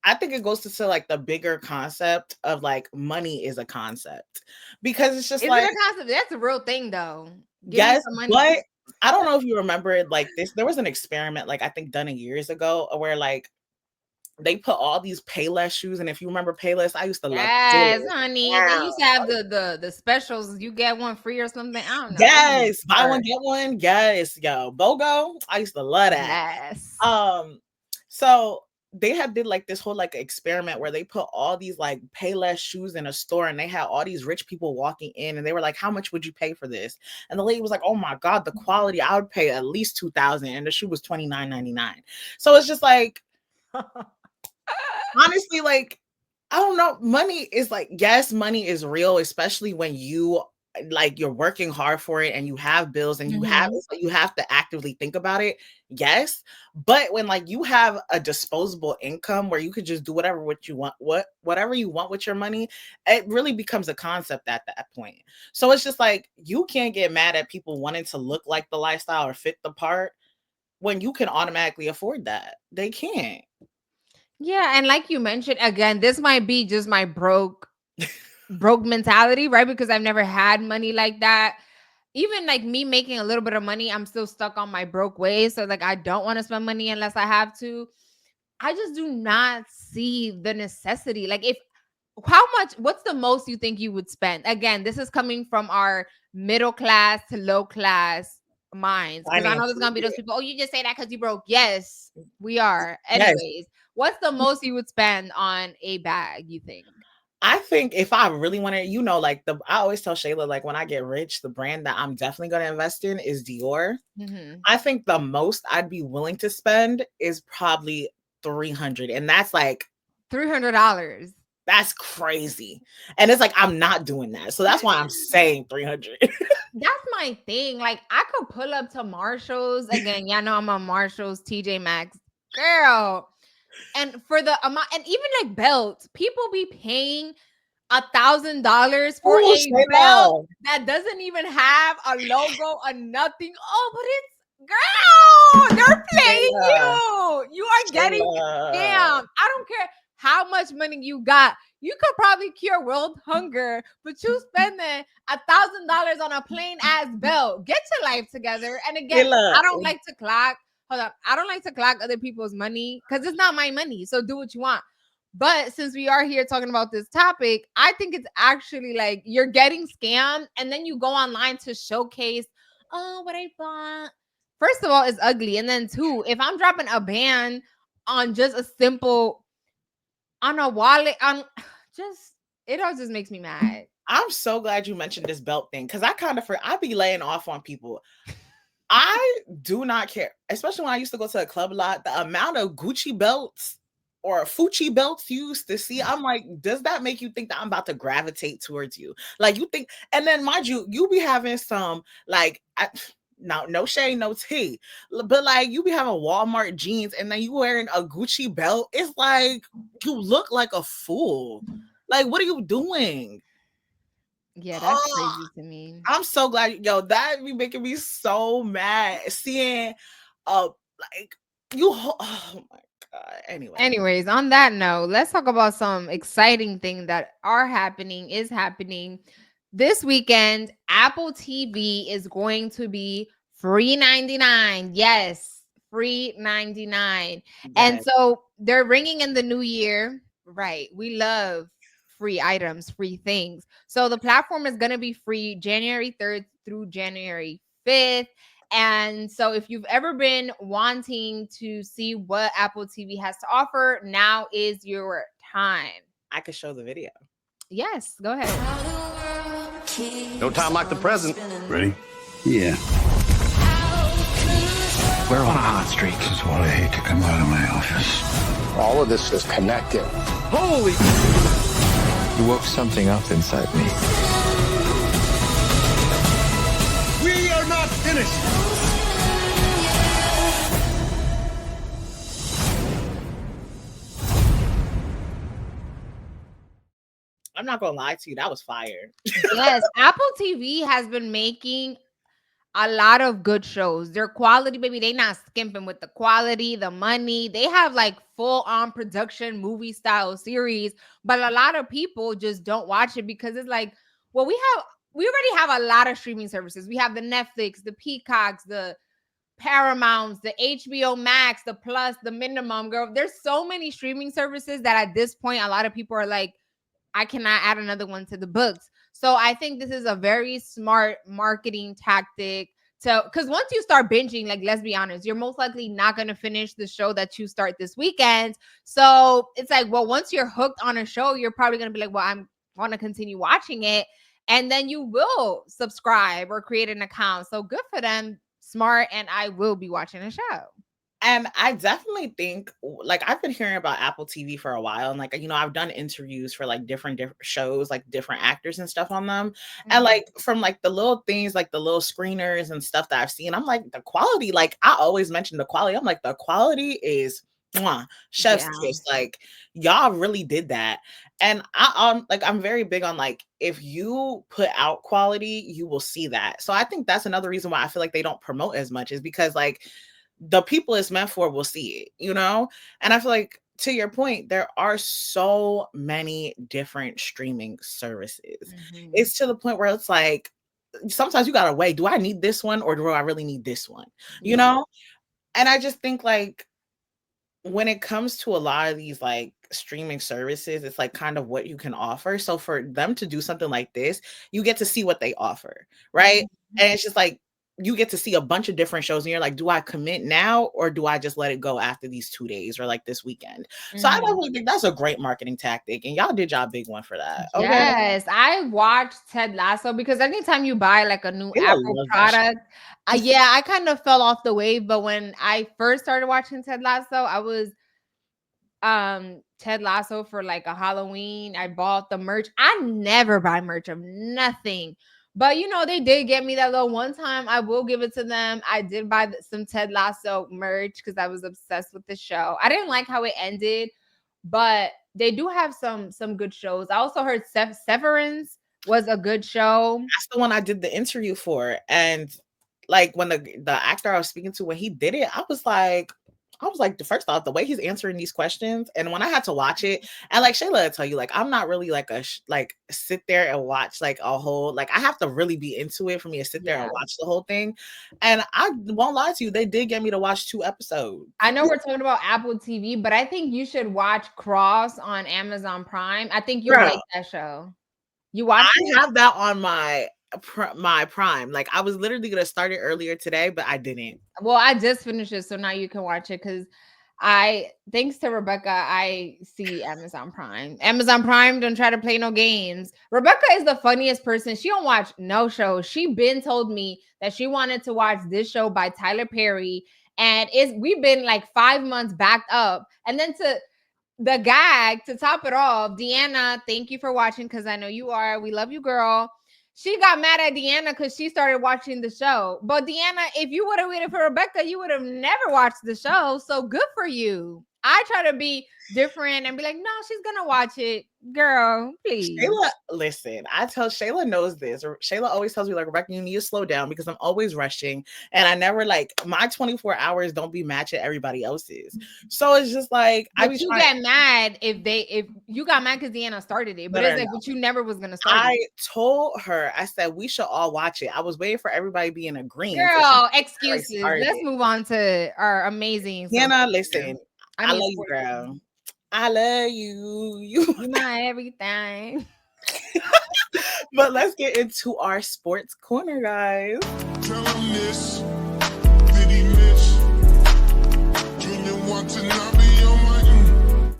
I think it goes to like the bigger concept of like money is a concept because it's just Is it like, a concept? That's a real thing, though. Give me yes, some money. but I don't know if you remember it like this. There was an experiment, like I think done years ago, where like they put all these Payless shoes. And if you remember Payless, I used to love Yes, Payless. honey. They Wow. used to have the specials. You get one free or something. I don't know. That was Yes, buy one, hard. get one. Yes, yo, BOGO. I used to love that. Yes. Um, so they had did like this whole like experiment where they put all these like Payless shoes in a store and they had all these rich people walking in and they were like, how much would you pay for this? And the lady was like, oh my God, the quality, I would pay at least 2,000 and the shoe was $29.99. So it's just like, honestly, like, I don't know. Money is like, yes, money is real, especially when you're working hard for it and you have bills and Mhm. you have to actively think about it. Yes. But when like you have a disposable income where you could just do whatever you want with your money, it really becomes a concept at that point. So it's just like you can't get mad at people wanting to look like the lifestyle or fit the part when you can automatically afford that. They can't. Yeah, and like you mentioned, again, this might be just my broke mentality, right? Because I've never had money like that. Even like me making a little bit of money, I'm still stuck on my broke ways. So like I don't want to spend money unless I have to. I just do not see the necessity. Like if how much what's the most you think you would spend? Again, this is coming from our middle class to low class minds. Because I know there's Financially, gonna be those people, oh, you just say that because you broke. Yes, we are. yes. Anyways, what's the most you would spend on a bag, you think? I think if I really wanted, like I always tell Shayla, like when I get rich, the brand that I'm definitely going to invest in is Dior. Mm-hmm. I think the most I'd be willing to spend is probably 300. And that's like, $300. that's crazy. And it's like, I'm not doing that. So that's why I'm saying 300. That's my thing. Like I could pull up to Marshalls again. Yeah, I know I'm a Marshalls, TJ Maxx girl. And for the amount, and even like belts, people be paying $1,000 for Oh, a belt Shayla. that doesn't even have a logo or nothing. Oh, but it's girl, they're playing Shayla. you. You are getting Shayla. scammed. I don't care how much money you got. You could probably cure world hunger, but you spending $1,000 on a plain ass belt. Get your life together. And again, Shayla. I don't like to clock. Hold up. I don't like to clock other people's money because it's not my money. So do what you want. But since we are here talking about this topic, I think it's actually like you're getting scammed and then you go online to showcase, oh, what I bought. First of all, it's ugly. And then two, if I'm dropping a ban on just a simple, on a wallet, on just, it all just makes me mad. I'm so glad you mentioned this belt thing because I be laying off on people. I do not care, especially when I used to go to a club a lot. The amount of Gucci belts or Fucci belts you used to see, I'm like, does that make you think that I'm about to gravitate towards you? Like you think, and then mind you, you be having some like, now no shade, no tea, but like you be having Walmart jeans and then you wearing a Gucci belt. It's like you look like a fool. Like, what are you doing? Yeah, that's Oh, crazy to me. I'm so glad, yo, that be making me so mad seeing, like oh my god. Anyway, Anyways, on that note, let's talk about some exciting things that are happening, is happening. This weekend, Apple TV is going to be free 99. Yes, free 99. And yes, so they're ringing in the new year. Right. We love free items, free things. So the platform is going to be free January 3rd through January 5th. And so, if you've ever been wanting to see what Apple TV has to offer, now is your time. I could show the video. Yes, go ahead. No time like the present. Ready? Yeah. We're on a hot streak. This is what I hate to come out of my office. All of this is connected. Holy! You woke something up inside me. We are not finished. I'm not gonna lie to you, that was fire. Yes, Apple TV has been making a lot of good shows. Their quality, baby, they not skimping with the quality, the money. They have like full on production movie style series, but a lot of people just don't watch it because it's like, well, we already have a lot of streaming services. We have the Netflix, the Peacocks, the Paramounts, the HBO Max, the Plus, the Minimum, girl. There's so many streaming services that at this point, a lot of people are like, I cannot add another one to the books. So I think this is a very smart marketing tactic to, because once you start binging, like let's be honest, you're most likely not going to finish the show that you start this weekend. So it's like, well, once you're hooked on a show, you're probably going to be like, well, I'm want to continue watching it. And then you will subscribe or create an account. So good for them, smart, and I will be watching a show. And I definitely think, like, I've been hearing about Apple TV for a while, and like, I've done interviews for like different shows, like different actors and stuff on them, and Mhm. like from like the little things, like the little screeners and stuff that I've seen, I'm like, the quality, like I always mention the quality. I'm like, the quality is mwah, chef's Yeah. kiss. Like y'all really did that, and like I'm very big on like if you put out quality, you will see that. So I think that's another reason why I feel like they don't promote as much is because like the people it's meant for will see it, And I feel like to your point, there are so many different streaming services. Mhm. It's to the point where it's like sometimes you gotta weigh, do I need this one or do I really need this one? You Yeah. know? And I just think like when it comes to a lot of these like streaming services, it's like kind of what you can offer. So for them to do something like this, you get to see what they offer, right? Mhm. And it's just like you get to see a bunch of different shows, and you're like, do I commit now or do I just let it go after these 2 days or like this weekend? So I Mhm. definitely think that's a great marketing tactic, and y'all did y'all big one for that. Okay. Yes, I watched Ted Lasso because anytime you buy like a new Kayla Apple loves that shit. product, yeah, I kind of fell off the wave. But when I first started watching Ted Lasso, I was Ted Lasso for like a Halloween. I bought the merch. I never buy merch of nothing. But they did get me that little one time. I will give it to them. I did buy some Ted Lasso merch because I was obsessed with the show. I didn't like how it ended, but they do have some good shows. I also heard Severance was a good show. That's the one I did the interview for. And like when the actor I was speaking to, when he did it, I was like, the first off, the way he's answering these questions, and when I had to watch it, and like Shayla will tell you, like I'm not really like like sit there and watch like a whole, like I have to really be into it for me to sit there and Yeah. watch the whole thing. And I won't lie to you, they did get me to watch 2 episodes. I know we're talking about Apple TV, but I think you should watch Cross on Amazon Prime. I think you'll Girl, like that show. You watched I it? have that on my Prime. Like I was literally gonna start it earlier today, but I didn't. Well, I just finished it, so now you can watch it because thanks to Rebecca, I see Amazon Prime. Amazon Prime don't try to play no games. Rebecca is the funniest person. She don't watch no shows. She been told me that she wanted to watch this show by Tyler Perry, and we've been like 5 months backed up, and then to the gag to top it off, Deanna, thank you for watching because I know you are. We love you, girl. She got mad at Deanna because she started watching the show. But Deanna, if you would have waited for Rebecca, you would have never watched the show. So good for you. I try to be different and be like, no, she's gonna watch it, girl. Please. Shayla, listen, I tell Shayla knows this. Shayla always tells me, like, Rebecca, you need to slow down because I'm always rushing. And I never like my 24 hours don't be matching everybody else's. So it's just like But you get mad if you got mad because Deanna started it, but it's like but you never was gonna start I it. told her, I said we should all watch it. I was waiting for everybody to be in agreement. Girl, excuses. Let's move on to our amazing. Hannah, listen, I love you, support girl. I love you. You my everything. But let's get into our sports corner, guys. Tell him this. Did he miss? Junior want to not be on my.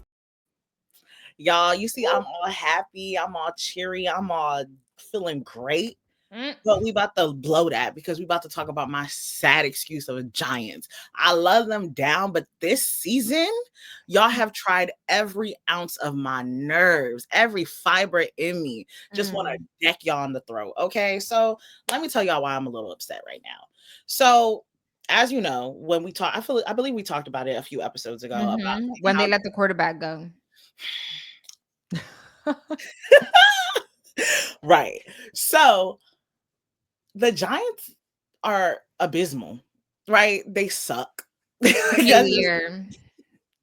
Y'all, you see, I'm all happy, I'm all cheery, I'm all feeling great. But we about to blow that because we about to talk about my sad excuse of the Giants. I love them down, but this season, y'all have tried every ounce of my nerves, every fiber in me. Just want to deck y'all on the throat. Okay, so let me tell y'all why I'm a little upset right now. So, as you know, when we talk, I believe we talked about it a few episodes ago about like, when they let the quarterback go. Right. So the Giants are abysmal, right? They suck.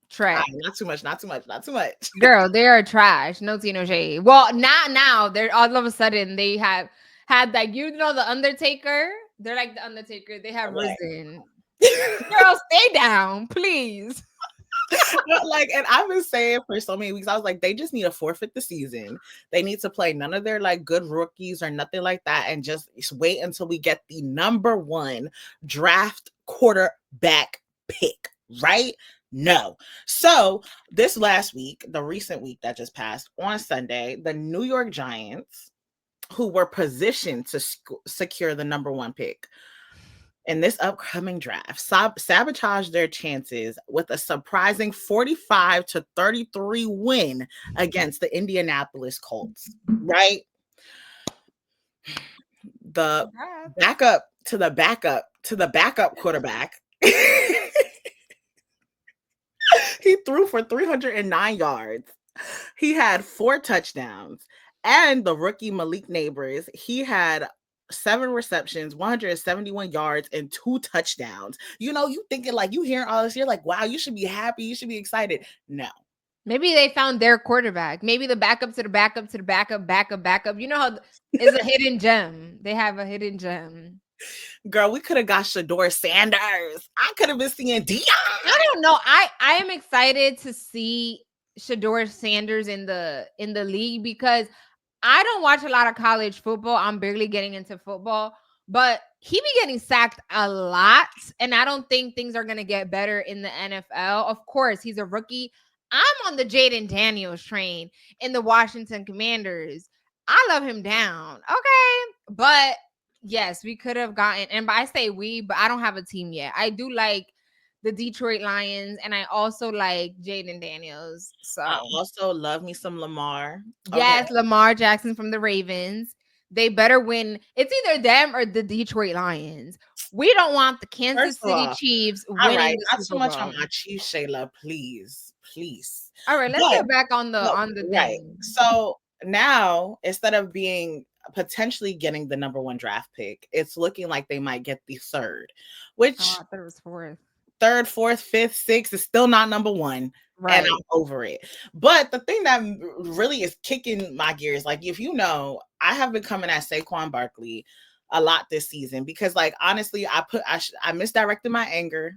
Trash. Not too much, not too much, not too much. Girl, they are trash. No tea, no shade. Well, not now. They're all of a sudden they have had like the Undertaker. They're like the Undertaker. They have risen. Girl, stay down, please. But like, and I've been saying for so many weeks, I was like, they just need to forfeit the season. They need to play none of their like good rookies or nothing like that, and just wait until we get the number 1 draft quarterback pick, right? No. So this last week, the recent week that just passed on Sunday, the New York Giants, who were positioned to secure the number 1 pick in this upcoming draft, sabotage their chances with a surprising 45-33 win against the Indianapolis Colts, right? The backup to the backup quarterback. He threw for 309 yards. He had 4 touchdowns. And the rookie Malik Neighbors, he had 7 receptions, 171 yards, and 2 touchdowns. You know, you thinking like you hearing all this, you're like, wow, you should be happy, you should be excited. No, Maybe they found their quarterback. Maybe the backup to the backup to the backup. You know how it's a hidden gem. They have a hidden gem. Girl, we could have got Shador Sanders. I could have been seeing Dion. I don't know. I am excited to see Shador Sanders in the league because I don't watch a lot of college football. I'm barely getting into football, but he be getting sacked a lot, and I don't think things are gonna get better in the NFL. Of course, he's a rookie. I'm on the Jaden Daniels train in the Washington Commanders. I love him down. Okay, but yes, we could have gotten, and I say we, but I don't have a team yet. I do like the Detroit Lions, and I also like Jaden Daniels. I So also love me some Lamar. Okay. yes, Lamar Jackson from the Ravens. They better win. It's either them or the Detroit Lions. We don't want the Kansas First of City all, Chiefs all winning right, the not too Super much on Bowl. my Chiefs, Shayla, please, please. All right, let's But get back on no, the right. thing. So now instead of being potentially getting the number one draft pick, it's looking like they might get the third, Oh, which I thought it was fourth. third, fourth, fifth, sixth is still not number one. And Right. I'm over it. But the thing that really is kicking my gears, like if you know, I have been coming at Saquon Barkley a lot this season because, like, honestly, I misdirected my anger.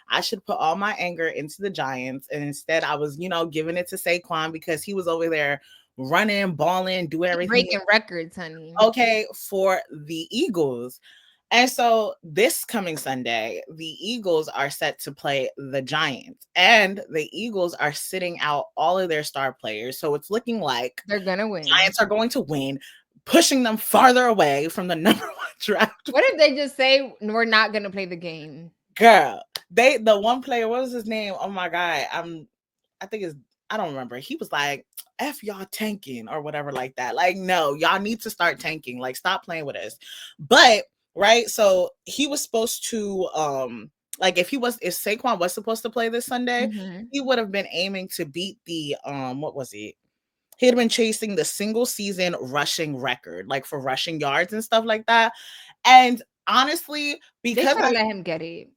I should put all my anger into the Giants, and instead, I was, giving it to Saquon because he was over there running, balling, doing He everything breaking records, honey. okay for the Eagles. And so this coming Sunday, the Eagles are set to play the Giants, and the Eagles are sitting out all of their star players. So it's looking like They're gonna win. Giants are going to win, pushing them farther away from the number one draft. What if they just say we're not gonna play the game? Girl, the one player, what was his name? Oh my God. I think it's, I don't remember. He was like, F y'all tanking or whatever like that. Like, no, y'all need to start tanking. Like, stop playing with us. But right, so he was supposed to like if Saquon was supposed to play this Sunday, Mhm. he would have been aiming to beat the what was it? He had been chasing the single season rushing record, like for rushing yards and stuff like that. And honestly, They because should have let him get it.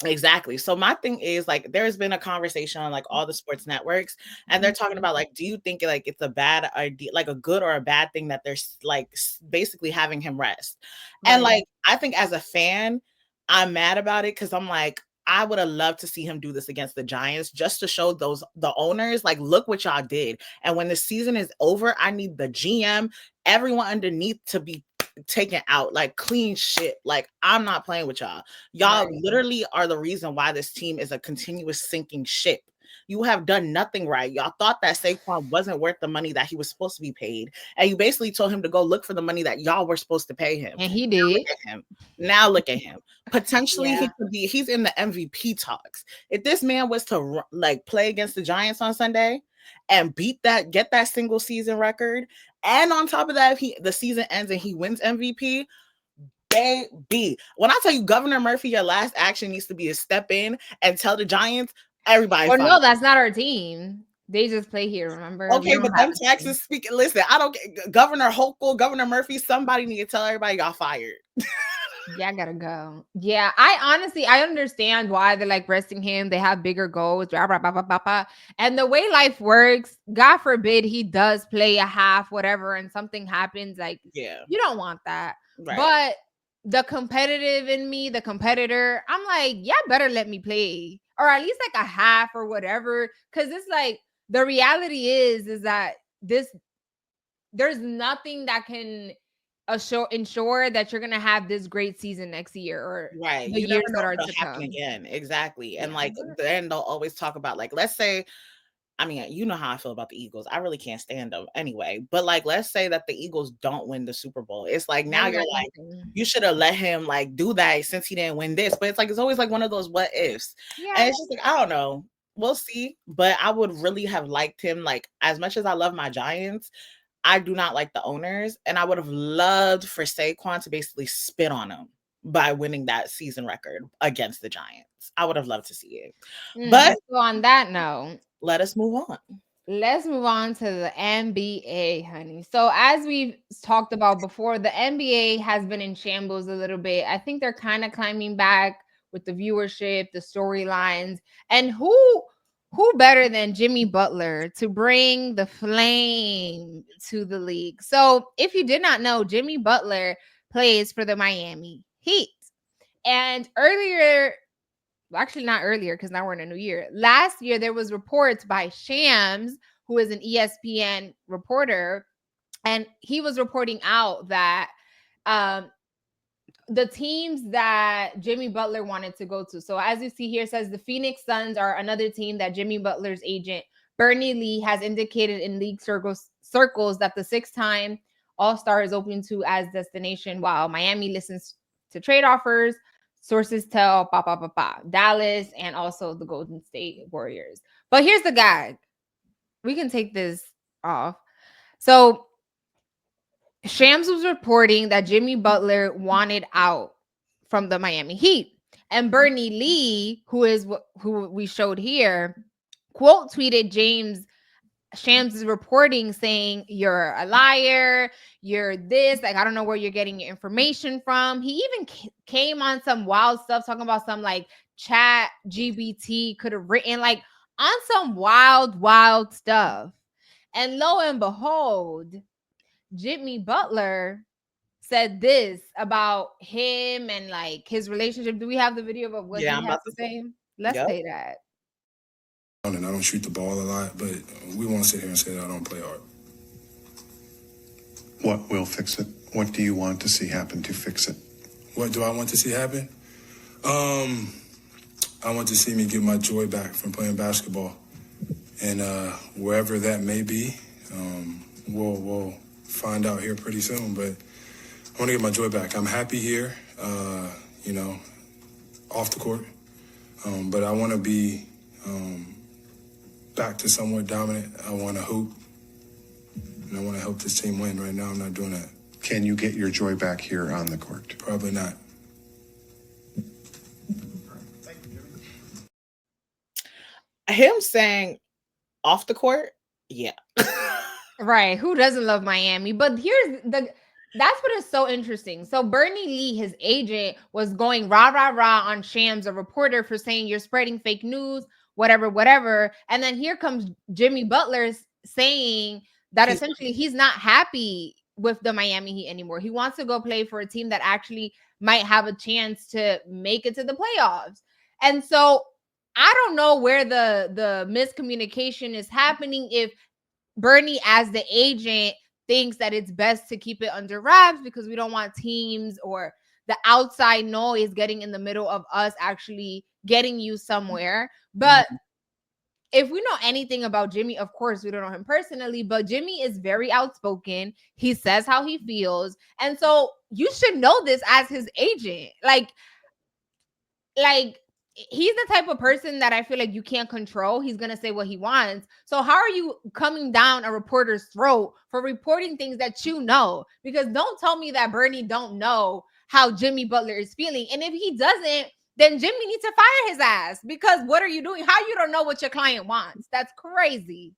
exactly. So my thing is like there's been a conversation on like all the sports networks and they're talking Mhm. about like do you think like it's a bad idea, like a good or a bad thing that they're like basically having him rest. And Right. like I think as a fan, I'm mad about it cuz I'm like I would have loved to see him do this against the Giants just to show the owners like look what y'all did. And when the season is over, I need the GM, everyone underneath to be taken out, like clean shit. Like I'm not playing with y'all. Y'all Right. literally are the reason why this team is a continuous sinking ship. You have done nothing right. Y'all thought that Saquon wasn't worth the money that he was supposed to be paid. And you basically told him to go look for the money that y'all were supposed to pay him. And he Now look did. at him. Now look at him. Potentially Yeah. he's in the MVP talks. If this man was to like play against the Giants on Sunday and get that single season record, and on top of that, if the season ends and he wins MVP, baby. When I tell you, Governor Murphy, your last action needs to be to step in and tell the Giants, everybody Well, fine. no, that's not our team. They just play here, remember? We Okay, don't but have them a team. taxes speaking. Listen, I don't Governor Hochul, Governor Murphy, somebody need to tell everybody y'all fired. Yeah, I gotta go. Yeah, I understand why they're like resting him. They have bigger goals, blah, blah, blah, blah, blah, blah. And the way life works, God forbid he does play a half, whatever, and something happens. Like, Yeah, you don't want that. right. But the competitive in me, the competitor, I'm like, yeah, better let me play, or at least like a half or whatever. Cause it's like the reality is that this there's nothing that can ensure that you're gonna have this great season next year or Right. the You never years know that if are it'll to happen come. again. Exactly. And Yeah. like then they'll always talk about like, let's say, I mean, you know how I feel about the Eagles. I really can't stand them anyway. But like, let's say that the Eagles don't win the Super Bowl. It's like now Then you're like like, nothing. you should have let him like do that since he didn't win this. But it's like it's always like one of those what ifs. And Yeah. it's just like, I don't know. We'll see. But I would really have liked him, like, as much as I love my Giants, I do not like the owners. And I would have loved for Saquon to basically spit on him by winning that season record against the Giants. I would have loved to see it. But So on that note, let us move on. let's move on to the NBA, honey. So as we've talked about before, the NBA has been in shambles a little bit. I think they're kind of climbing back with the viewership, the storylines, and who better than Jimmy Butler to bring the flame to the league? So, if you did not know, Jimmy Butler plays for the Miami Heat. And earlier, well, actually not earlier because now we're in a new year. Last year, there was reports by Shams, who is an ESPN reporter, and he was reporting out that the teams that Jimmy Butler wanted to go to. So as you see here, it says the Phoenix Suns are another team that Jimmy Butler's agent Bernie Lee has indicated in league circles that the 6-time All-Star is open to as destination, while Miami listens to trade offers. Sources tell Dallas and also the Golden State Warriors. But here's the gag. We can take this off. So Shams was reporting that Jimmy Butler wanted out from the Miami Heat. And Bernie Lee, who we showed here, quote tweeted Shams is reporting saying, "You're a liar, you're this, like, I don't know where you're getting your information from." He even came on some wild stuff, talking about some like chat GBT could have written, like on some wild stuff. And lo and behold, Jimmy Butler said this about him and like his relationship. Do we have the video of what he has to say? Let's play that. And I don't shoot the ball a lot, but we won't sit here and say that I don't play hard. What will fix it? What do you want to see happen to fix it? What do I want to see happen? I want to see me get my joy back from playing basketball. And wherever that may be, we'll find out here pretty soon. But I want to get my joy back. I'm happy here, off the court. But I want to be back to somewhat dominant. I want to hoop. And I want to help this team win. Right now, I'm not doing that. Can you get your joy back here on the court? Probably not. Him saying off the court, yeah. Right. Who doesn't love Miami? But that's what is so interesting. So Bernie Lee, his agent, was going rah on Shams, a reporter, for saying you're spreading fake news, whatever. And then here comes Jimmy Butler saying that essentially he's not happy with the Miami Heat anymore. He wants to go play for a team that actually might have a chance to make it to the playoffs. And so I don't know where the miscommunication is happening, if Bernie, as the agent, thinks that it's best to keep it under wraps because we don't want teams or the outside noise getting in the middle of us actually getting you somewhere. But if we know anything about Jimmy, of course, we don't know him personally, but Jimmy is very outspoken. He says how he feels. And so you should know this as his agent. Like he's the type of person that I feel like you can't control. He's going to say what he wants. So how are you coming down a reporter's throat for reporting things that you know? Because don't tell me that Bernie don't know how Jimmy Butler is feeling. And if he doesn't, then Jimmy needs to fire his ass, because what are you doing? How you don't know what your client wants? That's crazy.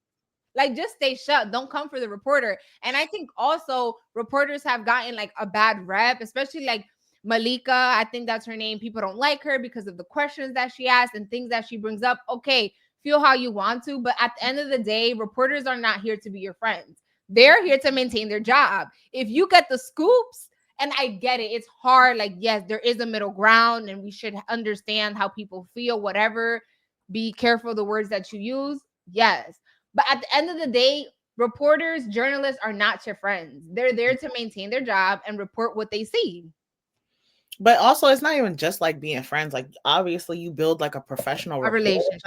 Like, just stay shut. Don't come for the reporter. And I think also reporters have gotten like a bad rep, especially like Malika, I think that's her name. People don't like her because of the questions that she asks and things that she brings up. Okay, feel how you want to, but at the end of the day, reporters are not here to be your friends. They're here to maintain their job. If you get the scoops, and I get it, it's hard. Like, yes, there is a middle ground and we should understand how people feel, whatever. Be careful the words that you use. Yes. But at the end of the day, reporters, journalists are not your friends. They're there to maintain their job and report what they see. But also, it's not even just like being friends. Like, obviously, you build like a professional relationship,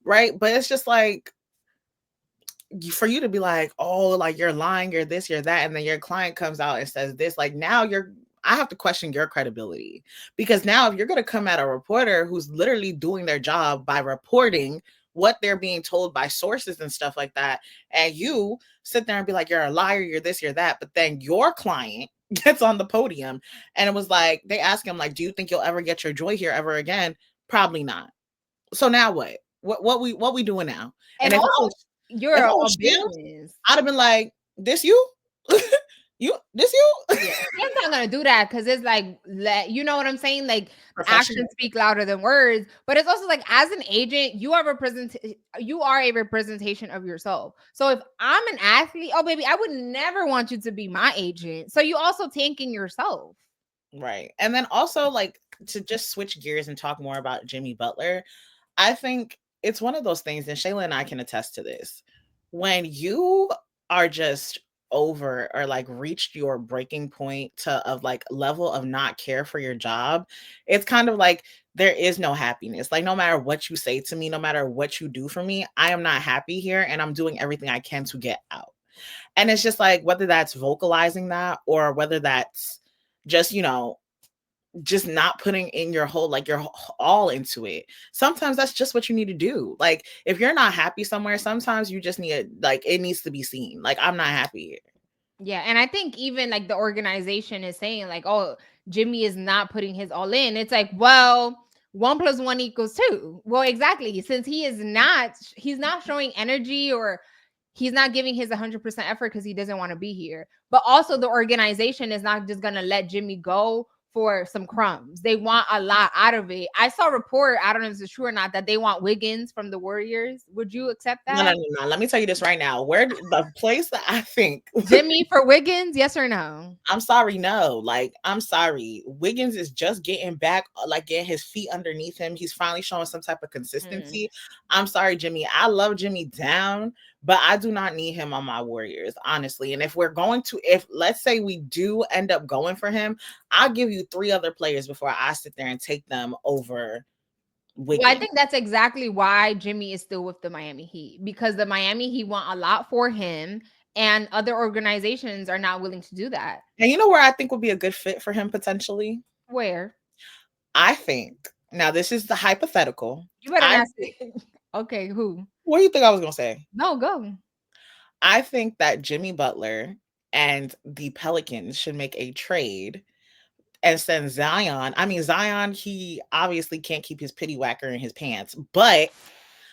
right? But it's just like, for you to be like, oh, like you're lying, you're this, you're that, and then your client comes out and says this, like now I have to question your credibility, because now if you're going to come at a reporter who's literally doing their job by reporting what they're being told by sources and stuff like that, and you sit there and be like, you're a liar, you're this, you're that, but then your client gets on the podium and it was like, they ask him like, do you think you'll ever get your joy here ever again? Probably not. So now what we doing now? And also, you're a business. I'd have been like, this you? This you? Yeah, he's not gonna do that because it's like, you know what I'm saying? Like actions Professional. speak louder than words. But it's also like, as an agent, you are a representation of yourself. So if I'm an athlete, oh baby, I would never want you to be my agent. So you also tanking yourself. Right. And then also, like, to just switch gears and talk more about Jimmy Butler, I think it's one of those things, and Shayla and I can attest to this. When you are just over or like reached your breaking point of like level of not care for your job, it's kind of like there is no happiness. Like, no matter what you say to me, no matter what you do for me, I am not happy here and I'm doing everything I can to get out. And it's just like, whether that's vocalizing that or whether that's just, just not putting in your whole, like, your all into it. Sometimes that's just what you need to do. Like, if you're not happy somewhere, sometimes you just need, like, it needs to be seen. Like, I'm not happy here. Yeah, and I think even like the organization is saying like, oh, Jimmy is not putting his all in. It's like, well, 1 + 1 = 2. Well, exactly. Since he's not showing energy, or he's not giving his 100% effort because he doesn't want to be here. But also the organization is not just gonna let Jimmy go for some crumbs. They want a lot out of it. I saw a report, I don't know if it's true or not, that they want Wiggins from the Warriors. Would you accept No, no, that? no, no. Let me tell you this right now. Where the place that I think Jimmy for Wiggins, yes or no? I'm sorry, no. Like, I'm sorry. Wiggins is just getting back, like getting his feet underneath him. He's finally showing some type of Mm. consistency. I'm sorry, Jimmy. I love Jimmy down, but I do not need him on my Warriors, honestly. And if let's say we do end up going for him, I'll give you three other players before I sit there and take them over Well, I Wiggins. think that's exactly why Jimmy is still with the Miami Heat, because the Miami Heat want a lot for him, and other organizations are not willing to do that. And you know where I think would be a good fit for him potentially? Where? I think, now this is the hypothetical. You better I not say. Okay, who? What do you think I was gonna say? No, go. I think that Jimmy Butler and the Pelicans should make a trade and send Zion. I mean, Zion, he obviously can't keep his pity whacker in his pants, but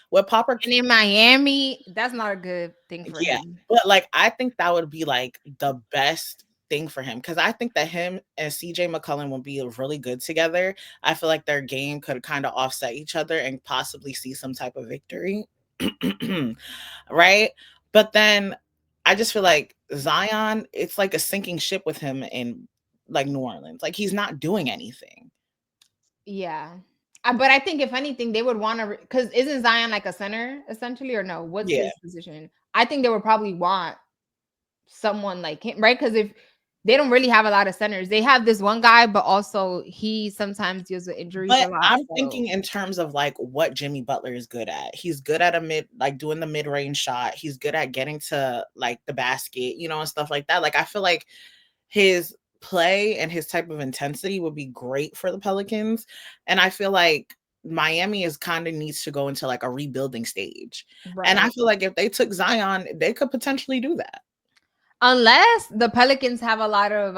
what Popper, And in Miami, that's not a good thing for yeah, him. but like, I think that would be like the best thing for him because I think that him and CJ McCollum would be really good together. I feel like their game could kind of offset each other and possibly see some type of victory. Right? But then I just feel like Zion, it's like a sinking ship with him in like New Orleans. Like, he's not doing anything. Yeah. But I think if anything, they would want to, because isn't Zion like a center essentially, or no? What's Yeah. his position? I think they would probably want someone like him, right? Because if they don't really have a lot of centers, they have this one guy, but also he sometimes deals with injuries But a lot. I'm So thinking in terms of like what Jimmy Butler is good at. He's good at like doing the mid-range shot. He's good at getting to like the basket, and stuff like that. Like, I feel like his play and his type of intensity would be great for the Pelicans. And I feel like Miami is kind of needs to go into like a rebuilding stage. And I right. feel like if they took Zion, they could potentially do that. Unless the Pelicans have a lot of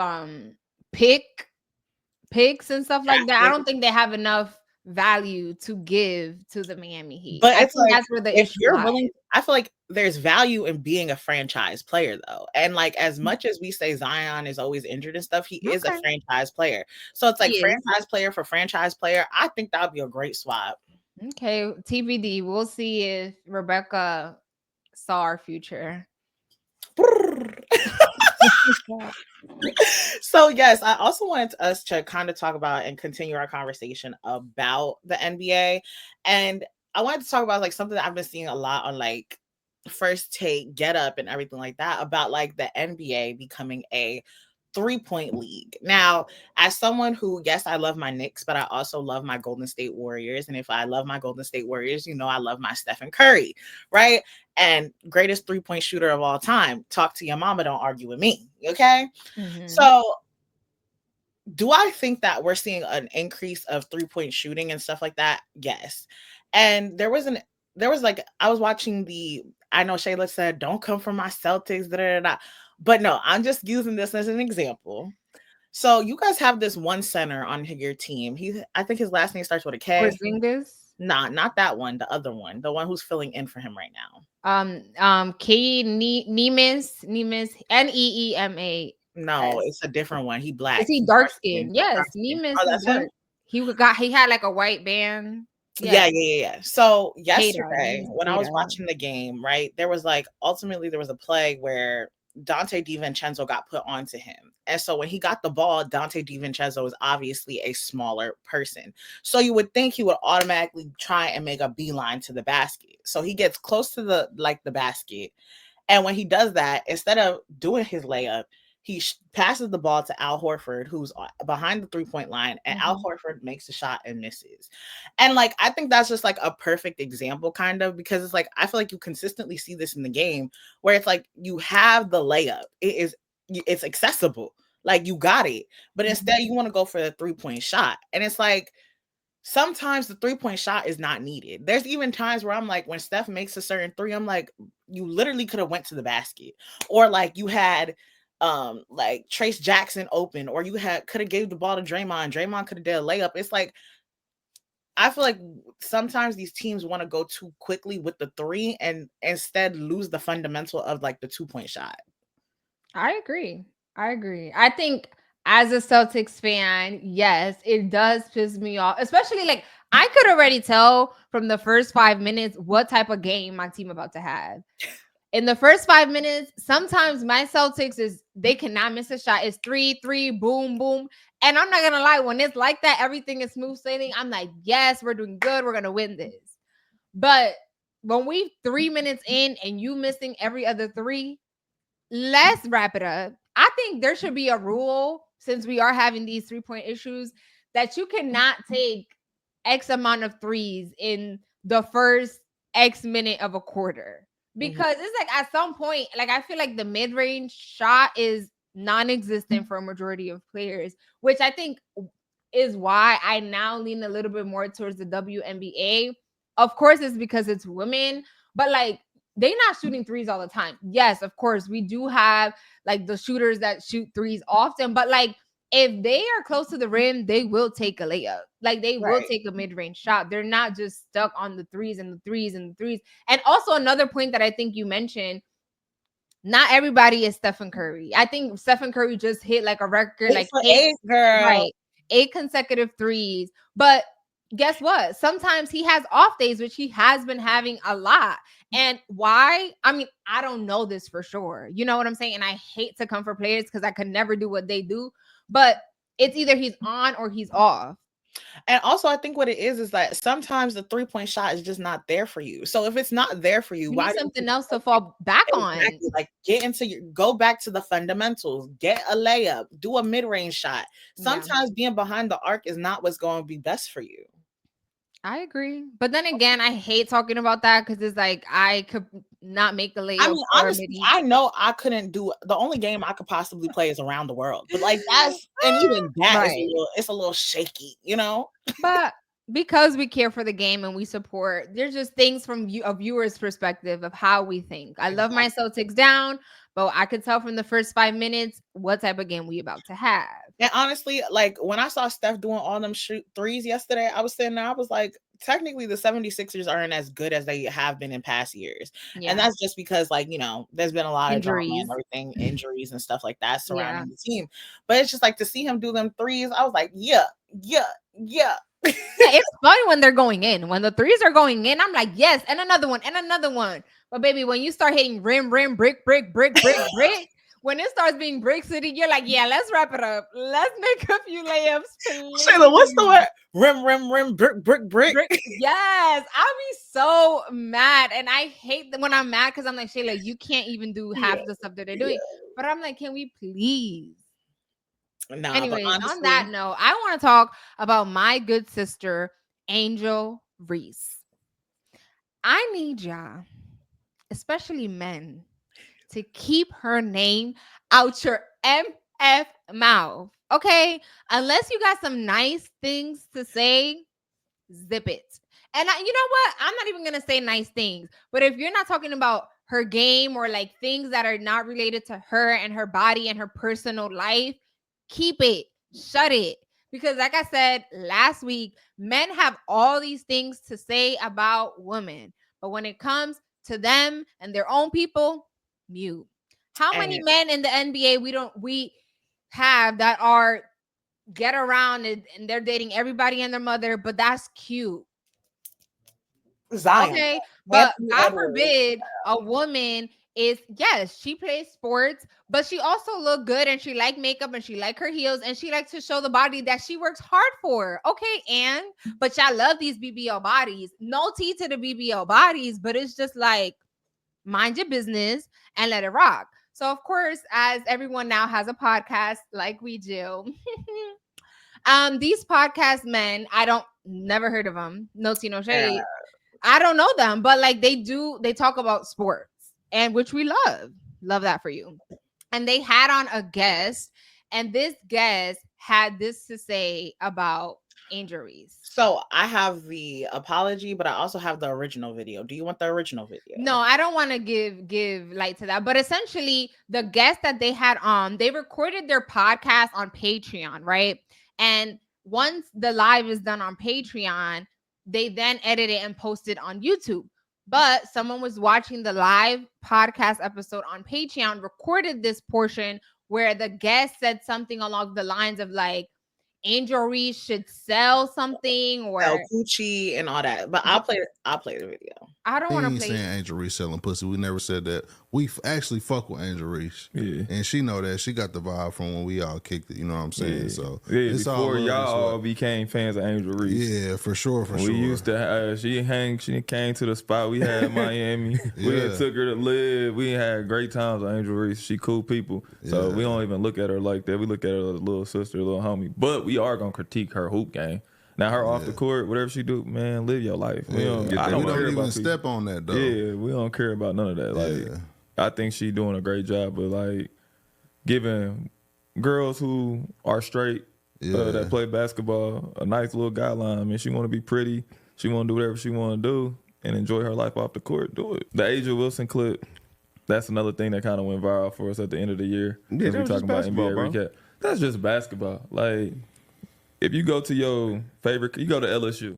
picks and stuff like that, I don't think they have enough value to give to the Miami Heat. But I it's think like, that's where the if issue you're lies. willing, I feel like there's value in being a franchise player though. And like, as much as we say Zion is always injured and stuff, he is a Okay. franchise player. So it's He like is. franchise player for franchise player. I think that would be a great swap. Okay, TBD. We'll see if Rebecca saw our future. So yes, I also wanted us to kind of talk about and continue our conversation about the NBA. And I wanted to talk about like something that I've been seeing a lot on like First Take, Get Up, and everything like that, about like the NBA becoming a 3-point league. Now, as someone who, yes, I love my Knicks, but I also love my Golden State Warriors. And if I love my Golden State Warriors, I love my Stephen Curry, right? And greatest 3-point shooter of all time. Talk to your mama, don't argue with me. Okay. Mhm. So do I think that we're seeing an increase of 3-point shooting and stuff like that? Yes. And there was like, I was watching I know Shayla said, don't come from my Celtics, da, da, da, da. But no, I'm just using this as an example. So you guys have this one center on your team. I think his last name starts with a K. Porzingis. Nah, not that one, the other one, the one who's filling in for him right now. Nemes, Neema, Neema. No, it's a different one. He black. Is he He's dark dark skinned. skinned? Yes, Dark skinned. Nemus Oh, is that's him? dark. He had like a white band. Yeah, Yeah. yeah, yeah, yeah. So Hater. yesterday, Nemus when I was hater. watching the game, right, there was like ultimately there was a play where Dante DiVincenzo got put onto him. And so when he got the ball, Dante DiVincenzo is obviously a smaller person. So you would think he would automatically try and make a beeline to the basket. So he gets close to the basket. And when he does that, instead of doing his layup, he passes the ball to Al Horford, who's behind the 3-point line, and Al Horford makes a shot and misses. And like, I think that's just like a perfect example, kind of, because it's like, I feel like you consistently see this in the game where it's like you have the layup, it's accessible, like you got it, but instead you want to go for the 3-point shot. And it's like, sometimes the 3-point shot is not needed. There's even times where I'm like, when Steph makes a certain three, I'm like, you literally could have went to the basket, or like you had like Trace Jackson open, or you could have gave the ball to Draymond could have did a layup. It's like, I feel like sometimes these teams want to go too quickly with the three and instead lose the fundamental of like the 2-point shot. I agree. I think as a Celtics fan, yes, it does piss me off. Especially like I could already tell from the first 5 minutes what type of game my team about to have. In the first 5 minutes, sometimes my Celtics they cannot miss a shot. It's 3-3, boom, boom. And I'm not gonna lie, when it's like that, everything is smooth sailing. I'm like, yes, we're doing good. We're gonna win this. But when we 3 minutes in and you missing every other three, let's wrap it up. I think there should be a rule, since we are having these 3-point issues, that you cannot take X amount of threes in the first X minute of a quarter. Because it's like at some point, like I feel like the mid-range shot is non-existent for a majority of players, which I think is why I now lean a little bit more towards the WNBA. Of course, it's because it's women, but like they're not shooting threes all the time. Yes, of course, we do have like the shooters that shoot threes often, but like if they are close to the rim, they will take a layup. Like they will Right. take a mid-range shot. They're not just stuck on the threes and the threes and the threes. And also another point that I think you mentioned, not everybody is Stephen Curry. I think Stephen Curry just hit like a record, 8 like for eight, 8, girl. right, 8 consecutive threes. But guess what? Sometimes he has off days, which he has been having a lot. And why? I mean, I don't know this for sure. You know what I'm saying? And I hate to come for players because I could never do what they do. But it's either he's on or he's off. And also, I think what it is that sometimes the 3-point shot is just not there for you. So if it's not there for you, You why need do you something keep else to forcing fall back it? on. Exactly. Like go back to the fundamentals, get a layup, do a mid-range shot. Yeah. Sometimes being behind the arc is not what's going to be best for you. I agree. But then again, I hate talking about that because it's like I could not make a I layup mean, or a honestly, midi. I know I couldn't do the only game I could possibly play is Around the World. But like and even that is Right. it's a little shaky, you know? But because we care for the game and we support, there's just things from a viewer's perspective of how we think. I love my Celtics down, but I could tell from the first 5 minutes what type of game we about to have. And honestly, like when I saw Steph doing all them shoot threes yesterday, I was sitting there, I was like, technically the 76ers aren't as good as they have been in past years. Yeah. And that's just because, like, you know, there's been a lot of drama Injuries. and everything, injuries and stuff like that surrounding Yeah. the team. But it's just like to see him do them threes, I was like, yeah. Yeah, it's fun when they're going in. When the threes are going in, I'm like, yes, and another one, and another one. But baby, when you start hitting rim, brick, when it starts being brick city, you're like, yeah, let's wrap it up. Let's make a few layups, please. Shayla, what's the word? Rim, brick. Yes, I'll be so mad. And I hate when I'm mad because I'm like, Shayla, you can't even do half the stuff that they're doing. But I'm like, can we please? Nah, but Anyways, on honestly, that note, I want to talk about my good sister, Angel Reese. I need y'all, especially men, to keep her name out your MF mouth. Okay? Unless you got some nice things to say, zip it. And you know what? I'm not even going to say nice things. But if you're not talking about her game or like things that are not related to her and her body and her personal life, keep it, shut it. Because like I said last week, men have all these things to say about women. But when it comes to them and their own people, mute. How many and men in the NBA have that are get around and they're dating everybody and their mother, but that's cute. Zion. Okay, but Anthony God Edwards. forbid a woman is, yes, she plays sports, but she also look good and she like makeup and she like her heels and she likes to show the body that she works hard for. Okay, but y'all love these BBL bodies. No tea to the BBL bodies, but it's just like, mind your business and let it rock. So of course, as everyone now has a podcast like we do, these podcast men, I don't never heard of them. No tea, no shade. I don't know them, but like they talk about sports, and which we love that for you. And they had on a guest, and this guest had this to say about Angel Reese. So I have the apology, but I also have the original video. Do you want the original video? No, I don't want to give light to that. But essentially, the guest that they had on, they recorded their podcast on Patreon, right? And once the live is done on Patreon, they then edit it and post it on YouTube. But someone was watching the live podcast episode on Patreon, recorded this portion where the guest said something along the lines of like, Angel Reese should sell something or sell coochie and all that. But I'll play the video. I don't We want to ain't play. saying Angel Reese selling pussy. We never said that. We actually fuck with Angel Reese. Yeah. And she know that. She got the vibe from when we all kicked it. You know what I'm saying? Yeah. So yeah, all before love y'all as all well. became fans of Angel Reese. Yeah, for sure, for we sure. used to she came to the spot we had in Miami. We had took her to live. We had great times with Angel Reese. She cool people. So we don't even look at her like that. We look at her as a little sister, little homie. But we are gonna critique her hoop game. Now her off the court, whatever she do, man, live your life. We don't, I don't care even about step on that though. Yeah, we don't care about none of that. Like I think she doing a great job, but like giving girls who are straight that play basketball a nice little guideline. I mean, she want to be pretty. She want to do whatever she want to do and enjoy her life off the court. Do it. The Angel Wilson clip. That's another thing that kind of went viral for us at the end of the year. Yeah, we talking about NBA recap. That's just basketball. Like, if you go to your favorite, you go to LSU.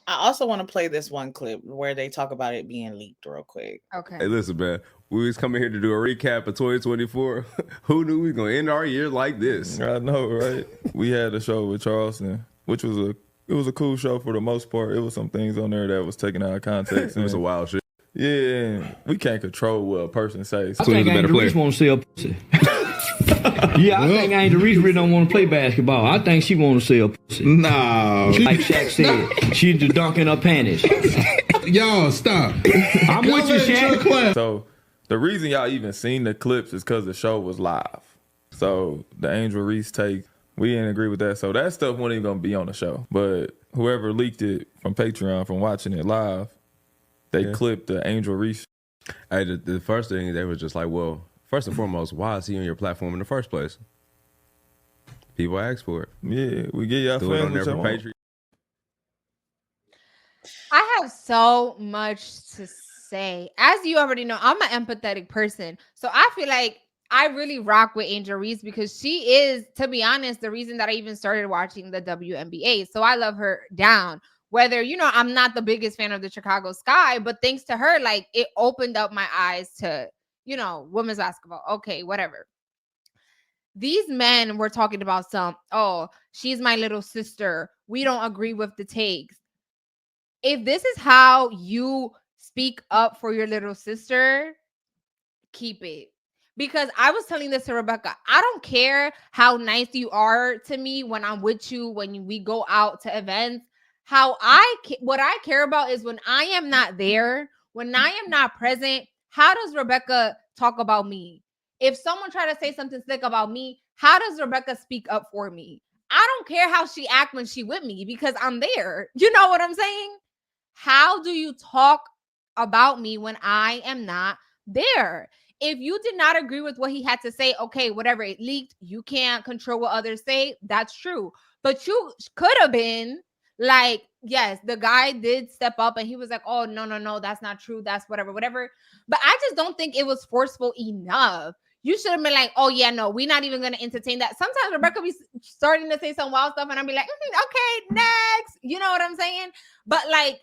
I also want to play this one clip where they talk about it being leaked real quick. Okay. Hey, listen, man. We was coming here to do a recap of 2024. Who knew we was gonna end our year like this? I know, right? We had a show with Charleston, which was a cool show for the most part. It was some things on there that was taken out of context. It was a wild shit. Yeah, we can't control what a person says. I think Angel Reese want to sell pussy. Yeah, I think Angel Reese really don't want to play basketball. I think she want to sell pussy. No. Like Shaq said, she's the dunk in her panties. Y'all, stop. I'm with you, Shaq. So the reason y'all even seen the clips is because the show was live. So the Angel Reese take, we didn't agree with that. So that stuff wasn't even going to be on the show. But whoever leaked it from Patreon, from watching it live, they clipped the Angel Reese. Hey, the first thing, they was just like, well, first and foremost, why is he on your platform in the first place? People ask for it. Yeah, we get y'all Do it on there fans for what Patreon. I have so much to say. As you already know, I'm an empathetic person. So I feel like I really rock with Angel Reese because she is, to be honest, the reason that I even started watching the WNBA. So I love her down. Whether, I'm not the biggest fan of the Chicago Sky, but thanks to her, like, it opened up my eyes to, women's basketball. Okay, whatever. These men were talking about she's my little sister. We don't agree with the takes. If this is how you speak up for your little sister, keep it. Because I was telling this to Rebecca, I don't care how nice you are to me when I'm with you, when we go out to events. What I care about is when I am not there, when I am not present, how does Rebecca talk about me? If someone try to say something slick about me, how does Rebecca speak up for me? I don't care how she act when she with me because I'm there. You know what I'm saying? How do you talk about me when I am not there? If you did not agree with what he had to say, okay, whatever, it leaked. You can't control what others say. That's true. But you could have been like, yes, the guy did step up and he was like, oh, no, that's not true. That's whatever. But I just don't think it was forceful enough. You should have been like, oh, yeah, no, we're not even going to entertain that. Sometimes Rebecca be starting to say some wild stuff and I'll be like, okay, next. You know what I'm saying? But like,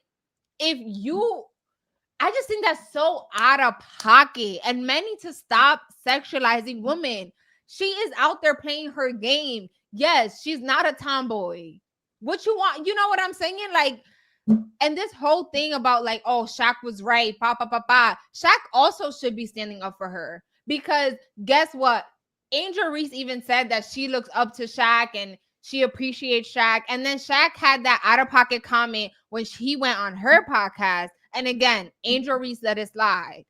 I just think that's so out of pocket. And men need to stop sexualizing women. She is out there playing her game. Yes, she's not a tomboy. What you want? You know what I'm saying? Like, and this whole thing about like, oh, Shaq was right, Shaq also should be standing up for her, because guess what? Angel Reese even said that she looks up to Shaq and she appreciates Shaq. And then Shaq had that out of pocket comment when he went on her podcast. And again, Angel Reese let it slide.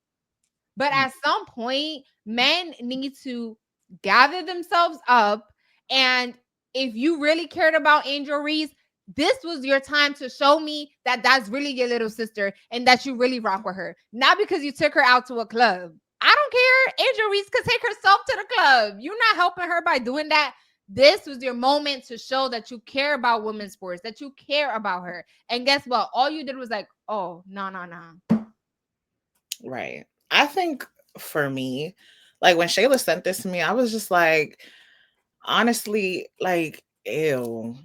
But at some point, men need to gather themselves up. And if you really cared about Angel Reese, this was your time to show me that that's really your little sister and that you really rock with her. Not because you took her out to a club. I don't care. Angel Reese could take herself to the club. You're not helping her by doing that. This was your moment to show that you care about women's sports, that you care about her. And guess what? All you did was like, oh, no. Right. I think for me, like when Shayla sent this to me, I was just like, honestly, like, ew.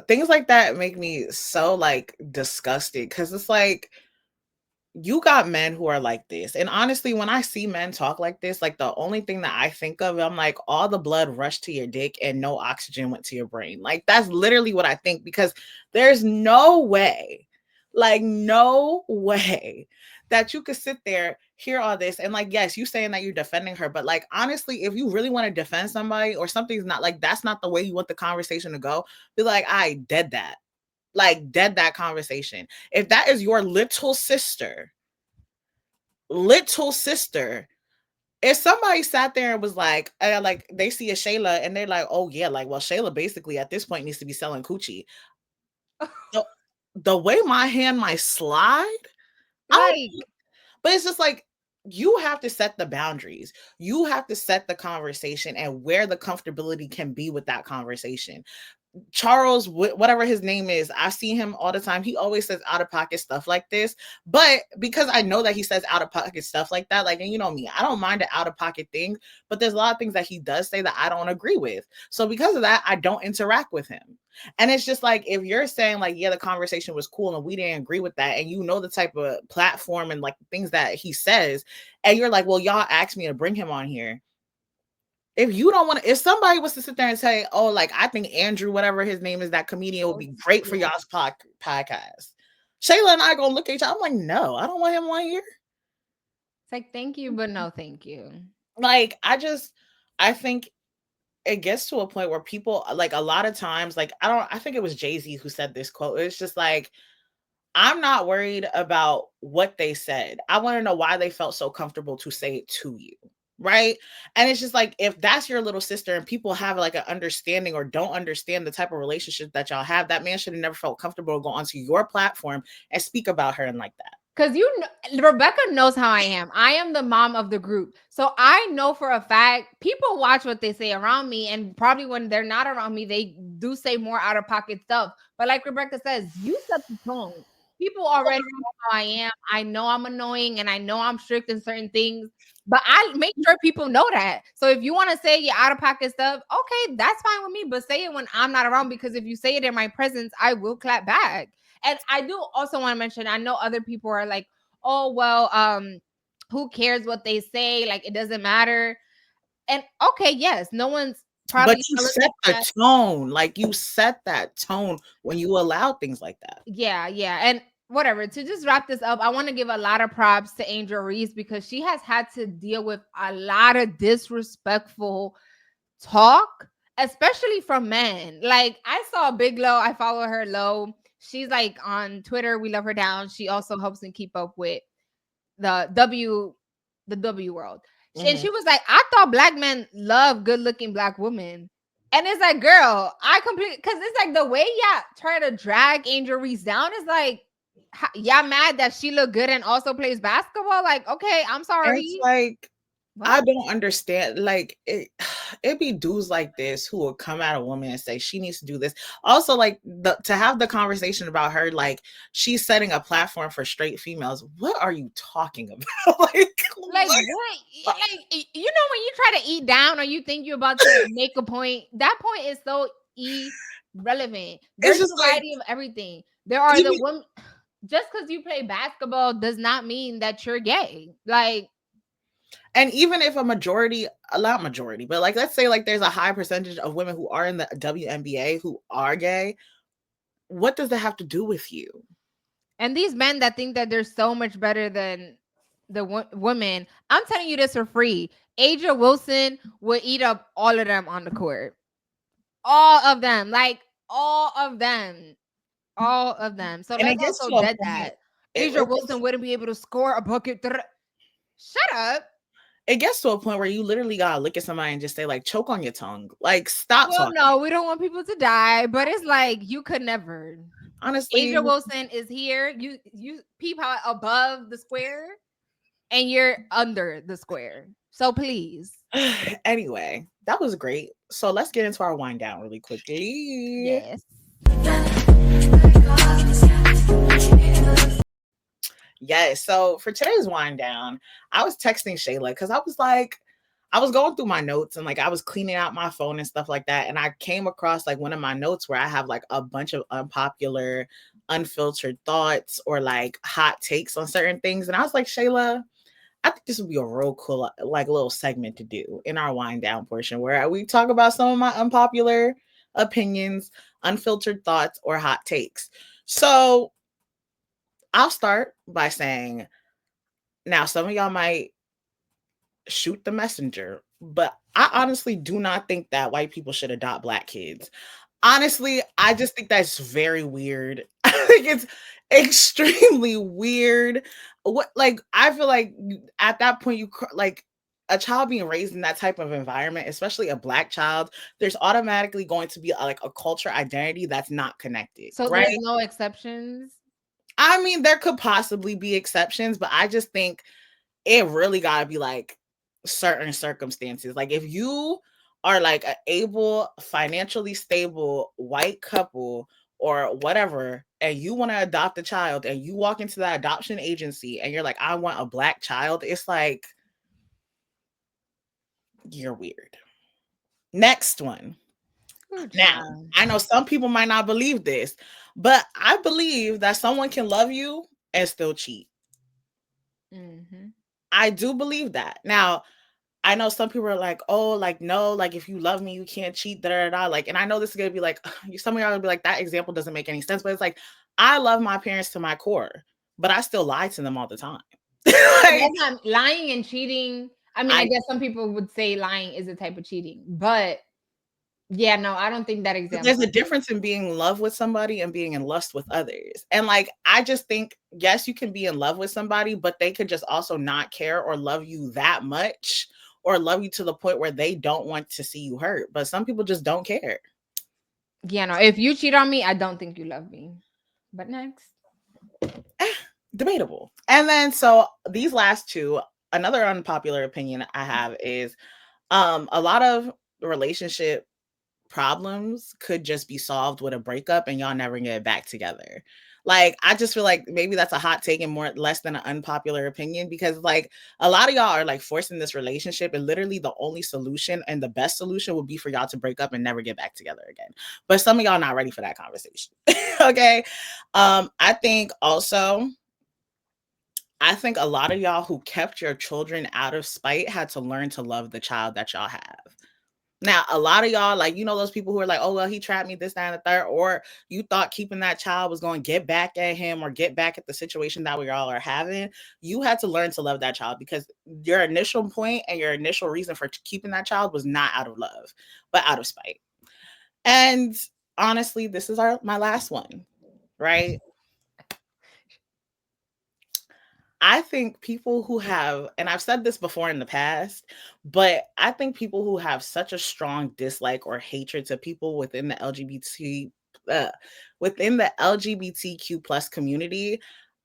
Things like that make me so like disgusted, because it's like, you got men who are like this. And honestly, when I see men talk like this, like the only thing that I think of, I'm like, all the blood rushed to your dick and no oxygen went to your brain. Like, that's literally what I think, because there's no way, like, no way that you could sit there, hear all this, and like, yes, you saying that you're defending her, but like, honestly, if you really want to defend somebody or something's not like, that's not the way you want the conversation to go, be like, I dead that. Like, dead that conversation. If that is your little sister, if somebody sat there and was like they see a Shayla and they're like, oh yeah, like, well, Shayla basically at this point needs to be selling coochie. The way my hand might slide, Like, but it's just like, you have to set the boundaries. You have to set the conversation and where the comfortability can be with that conversation. Charles, whatever his name is, I see him all the time. He always says out of pocket stuff like this. But because I know that he says out of pocket stuff like that, like, and you know me, I don't mind the out of pocket things, but there's a lot of things that he does say that I don't agree with. So because of that, I don't interact with him. And it's just like, if you're saying like, yeah, the conversation was cool and we didn't agree with that, and you know the type of platform and like things that he says, and you're like, well, y'all asked me to bring him on here. If you don't want to, if somebody was to sit there and say, oh, like, I think Andrew, whatever his name is, that comedian would be great for y'all's podcast, Shayla and I gonna look at each other. I'm like, no, I don't want him on here. It's like, thank you, but no, thank you. Like, I think it gets to a point where people, like, a lot of times, like, I think it was Jay-Z who said this quote. It's just like, I'm not worried about what they said. I want to know why they felt so comfortable to say it to you. Right. And it's just like, if that's your little sister and people have like an understanding or don't understand the type of relationship that y'all have, that man should have never felt comfortable to go onto your platform and speak about her and like that. Because you know, Rebecca knows how I am. I am the mom of the group. So I know for a fact people watch what they say around me. And probably when they're not around me, they do say more out of pocket stuff. But like Rebecca says, you set the tone. People already know how I am. I know I'm annoying and I know I'm strict in certain things. But I make sure people know that. So if you want to say your out of pocket stuff, okay, that's fine with me. But say it when I'm not around, because if you say it in my presence, I will clap back. And I do also want to mention, I know other people are like, oh, well, who cares what they say? Like, it doesn't matter. And okay, yes, no one's probably. But you set the tone. Like, you set that tone when you allow things like that. Yeah. And whatever, to just wrap this up, I want to give a lot of props to Angel Reese, because she has had to deal with a lot of disrespectful talk, especially from men. Like, I saw Big Low, I follow her low. She's like on Twitter, we love her down. She also helps me keep up with the W world. And she was like, I thought black men love good looking black women. And it's like, girl, I completely, because it's like the way y'all try to drag Angel Reese down is like, y'all mad that she look good and also plays basketball? Like, okay, I'm sorry. It's like, what? I don't understand. Like, it be dudes like this who will come at a woman and say she needs to do this. Also, like, to have the conversation about her, like, she's setting a platform for straight females. What are you talking about? like what? Like, you know, when you try to eat down or you think you're about to make a point, that point is so irrelevant. There's a variety of everything. There are the women. Just because you play basketball does not mean that you're gay. Like, And even if a majority, not majority, but like let's say like there's a high percentage of women who are in the WNBA who are gay, what does that have to do with you? And these men that think that they're so much better than the women, I'm telling you this for free. Angel Wilson would eat up all of them on the court. All of them. Like all of them. All of them. So And it let's gets also to a dead point. that. It, Angel it Wilson gets, wouldn't be able to score a bucket. Shut up. it gets to a point where you literally gotta look at somebody and just say like, choke on your tongue. Like, stop Well, talking. no, we don't want people to die, but it's like you could never. Honestly, Angel Wilson is here. You peep how above the square, and you're under the square. So please. Anyway, that was great. So let's get into our wind down really quickly. Yes. Yes. So for today's wind down, I was texting Shayla because I was like, I was going through my notes and like I was cleaning out my phone and stuff like that. And I came across like one of my notes where I have like a bunch of unpopular, unfiltered thoughts or like hot takes on certain things. And I was like, Shayla, I think this would be a real cool like little segment to do in our wind down portion where we talk about some of my unpopular opinions, unfiltered thoughts, or hot takes. So I'll start by saying, now some of y'all might shoot the messenger, but I honestly do not think that white people should adopt black kids. Honestly, I just think that's very weird. I think it's extremely weird. What like I feel like at that point like a child being raised in that type of environment, especially a black child, there's automatically going to be like a culture identity that's not connected. So right? there's no exceptions. I mean, there could possibly be exceptions, but I just think it really got to be like certain circumstances. Like if you are like an able, financially stable white couple or whatever, and you want to adopt a child and you walk into that adoption agency and you're like, I want a black child, it's like, you're weird. Next one. Now, I know some people might not believe this, but I believe that someone can love you and still cheat. Mm-hmm. I do believe that. Now, I know some people are like, oh, like, no, like, if you love me, you can't cheat, da, da, da. Like, and I know this is going to be like, some of y'all are going to be like, that example doesn't make any sense. But it's like, I love my parents to my core, but I still lie to them all the time. Like, not lying and cheating. I mean, I guess some people would say lying is a type of cheating, but yeah, no, I don't think that example. There's a difference in being in love with somebody and being in lust with others. And like, I just think, yes, you can be in love with somebody, but they could just also not care or love you that much or love you to the point where they don't want to see you hurt. But some people just don't care. Yeah, no, if you cheat on me, I don't think you love me. But next. Debatable. And then, so these last two, another unpopular opinion I have is a lot of relationship problems could just be solved with a breakup and y'all never get back together. Like, I just feel like maybe that's a hot take and less than an unpopular opinion, because like a lot of y'all are like forcing this relationship and literally the only solution and the best solution would be for y'all to break up and never get back together again. But some of y'all not ready for that conversation. Okay. I think also, I think a lot of y'all who kept your children out of spite had to learn to love the child that y'all have. Now, a lot of y'all, like, you know, those people who are like, oh, well, he trapped me, this, that, and the third, or you thought keeping that child was going to get back at him or get back at the situation that we all are having. You had to learn to love that child, because your initial point and your initial reason for keeping that child was not out of love, but out of spite. And honestly, this is my last one, right? I think people who have, and I've said this before in the past, but I think people who have such a strong dislike or hatred to people within the LGBTQ plus community,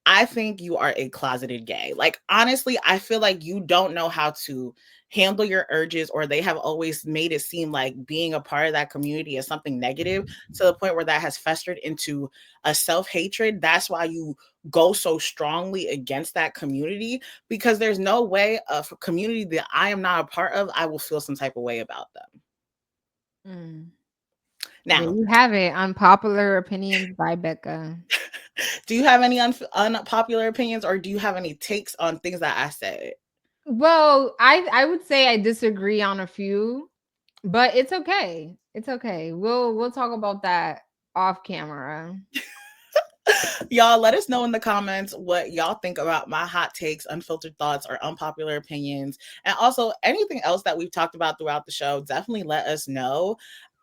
I think you are a closeted gay. Like, honestly, I feel like you don't know how to handle your urges, or they have always made it seem like being a part of that community is something negative, to the point where that has festered into a self-hatred. That's why you go so strongly against that community, because there's no way of a community that I am not a part of, I will feel some type of way about them. Now, there you have it. Unpopular opinions by Becca. Do you have any unpopular opinions, or do you have any takes on things that I said? Well, I would say I disagree on a few, but it's okay. It's okay. We'll talk about that off camera. Y'all, let us know in the comments what y'all think about my hot takes, unfiltered thoughts, or unpopular opinions. And also anything else that we've talked about throughout the show, definitely let us know.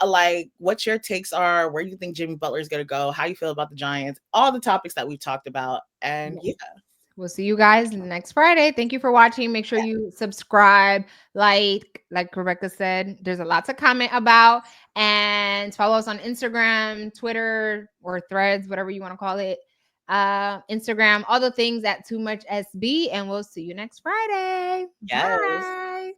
Like what your takes are, where you think Jimmy Butler is going to go, how you feel about the Giants, all the topics that we've talked about. And yeah. We'll see you guys next Friday. Thank you for watching. Make sure you subscribe, like Rebecca said. There's a lot to comment about. And follow us on Instagram, Twitter, or Threads, whatever you want to call it. Instagram, all the things at Too Much SB. And we'll see you next Friday. Yes. Bye.